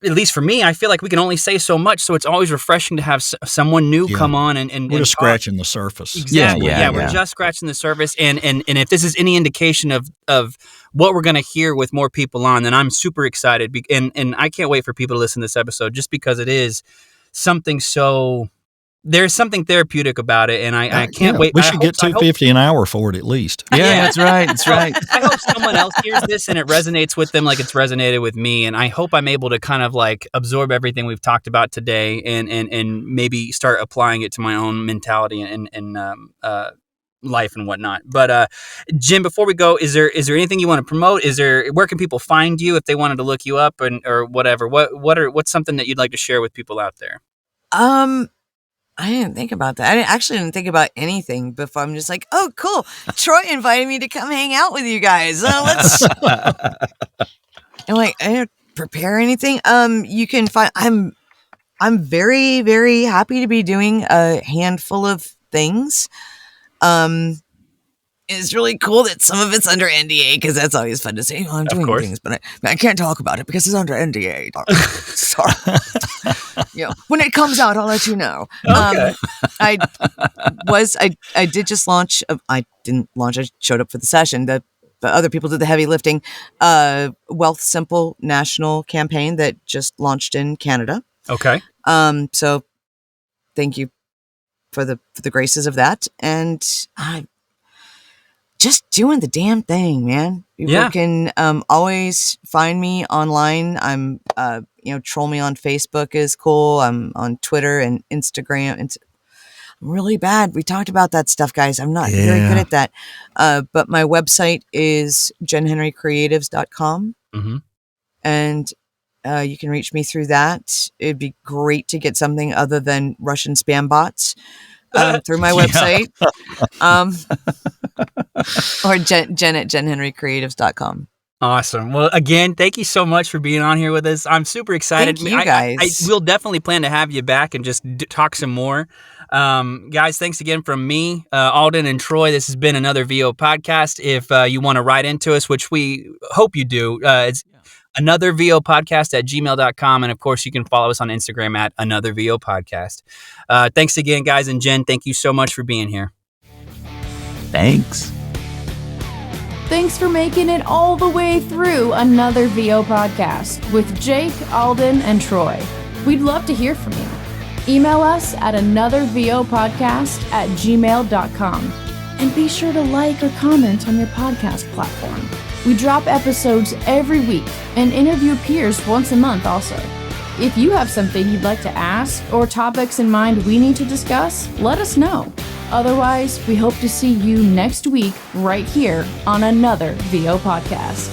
S4: at least for me, I feel like we can only say so much. So it's always refreshing to have someone new come on and
S6: we're just
S4: talk.
S6: scratching the surface.
S4: Exactly.
S2: Yeah,
S4: We're just scratching the surface. And if this is any indication of what we're going to hear with more people on, then I'm super excited. And I can't wait for people to listen to this episode just because it is something so... There's something therapeutic about it, and I can't wait.
S6: We should get $250 an hour for it at least.
S2: Yeah, that's right. That's right.
S4: I hope someone else hears this and it resonates with them like it's resonated with me. And I hope I'm able to kind of like absorb everything we've talked about today and maybe start applying it to my own mentality and life and whatnot. But Jim, before we go, is there anything you want to promote? Where can people find you if they wanted to look you up or whatever? What's something that you'd like to share with people out there?
S5: I didn't think about that. I didn't think about anything before. I'm just like, oh, cool. Troy invited me to come hang out with you guys. Let's. I'm like, I didn't prepare anything. You can find. I'm very, very happy to be doing a handful of things. It's really cool that some of it's under NDA because that's always fun to say. Oh, I'm doing things, but I can't talk about it because it's under NDA. Sorry. When it comes out, I'll let you know.
S4: Okay.
S5: I did just launch. I didn't launch. I showed up for the session. The other people did the heavy lifting. Wealth Simple national campaign that just launched in Canada.
S4: Okay.
S5: So thank you for the graces of that, and just doing the damn thing, man. People can always find me online. I'm, troll me on Facebook is cool. I'm on Twitter and Instagram. I'm really bad. We talked about that stuff, guys. I'm not very good at that. But my website is JennHenryCreatives.com.
S2: Mm-hmm.
S5: And you can reach me through that. It'd be great to get something other than Russian spam bots through my website. Or Jen at JennHenryCreatives.com.
S4: Awesome. Well, again, thank you so much for being on here with us. I'm super excited.
S5: Thank you, guys.
S4: We'll definitely plan to have you back and just talk some more. Guys, thanks again from me, Alden and Troy. This has been another VO podcast. If you want to write into us, which we hope you do, it's anothervopodcast@gmail.com. And of course, you can follow us on Instagram at anothervopodcast. Thanks again, guys. And Jen, thank you so much for being here.
S2: Thanks.
S7: Thanks for making it all the way through another VO podcast with Jake, Alden, and Troy. We'd love to hear from you. Email us at anothervopodcast@gmail.com. And be sure to like or comment on your podcast platform. We drop episodes every week and interview peers once a month also. If you have something you'd like to ask or topics in mind we need to discuss, let us know. Otherwise, we hope to see you next week right here on another VO podcast.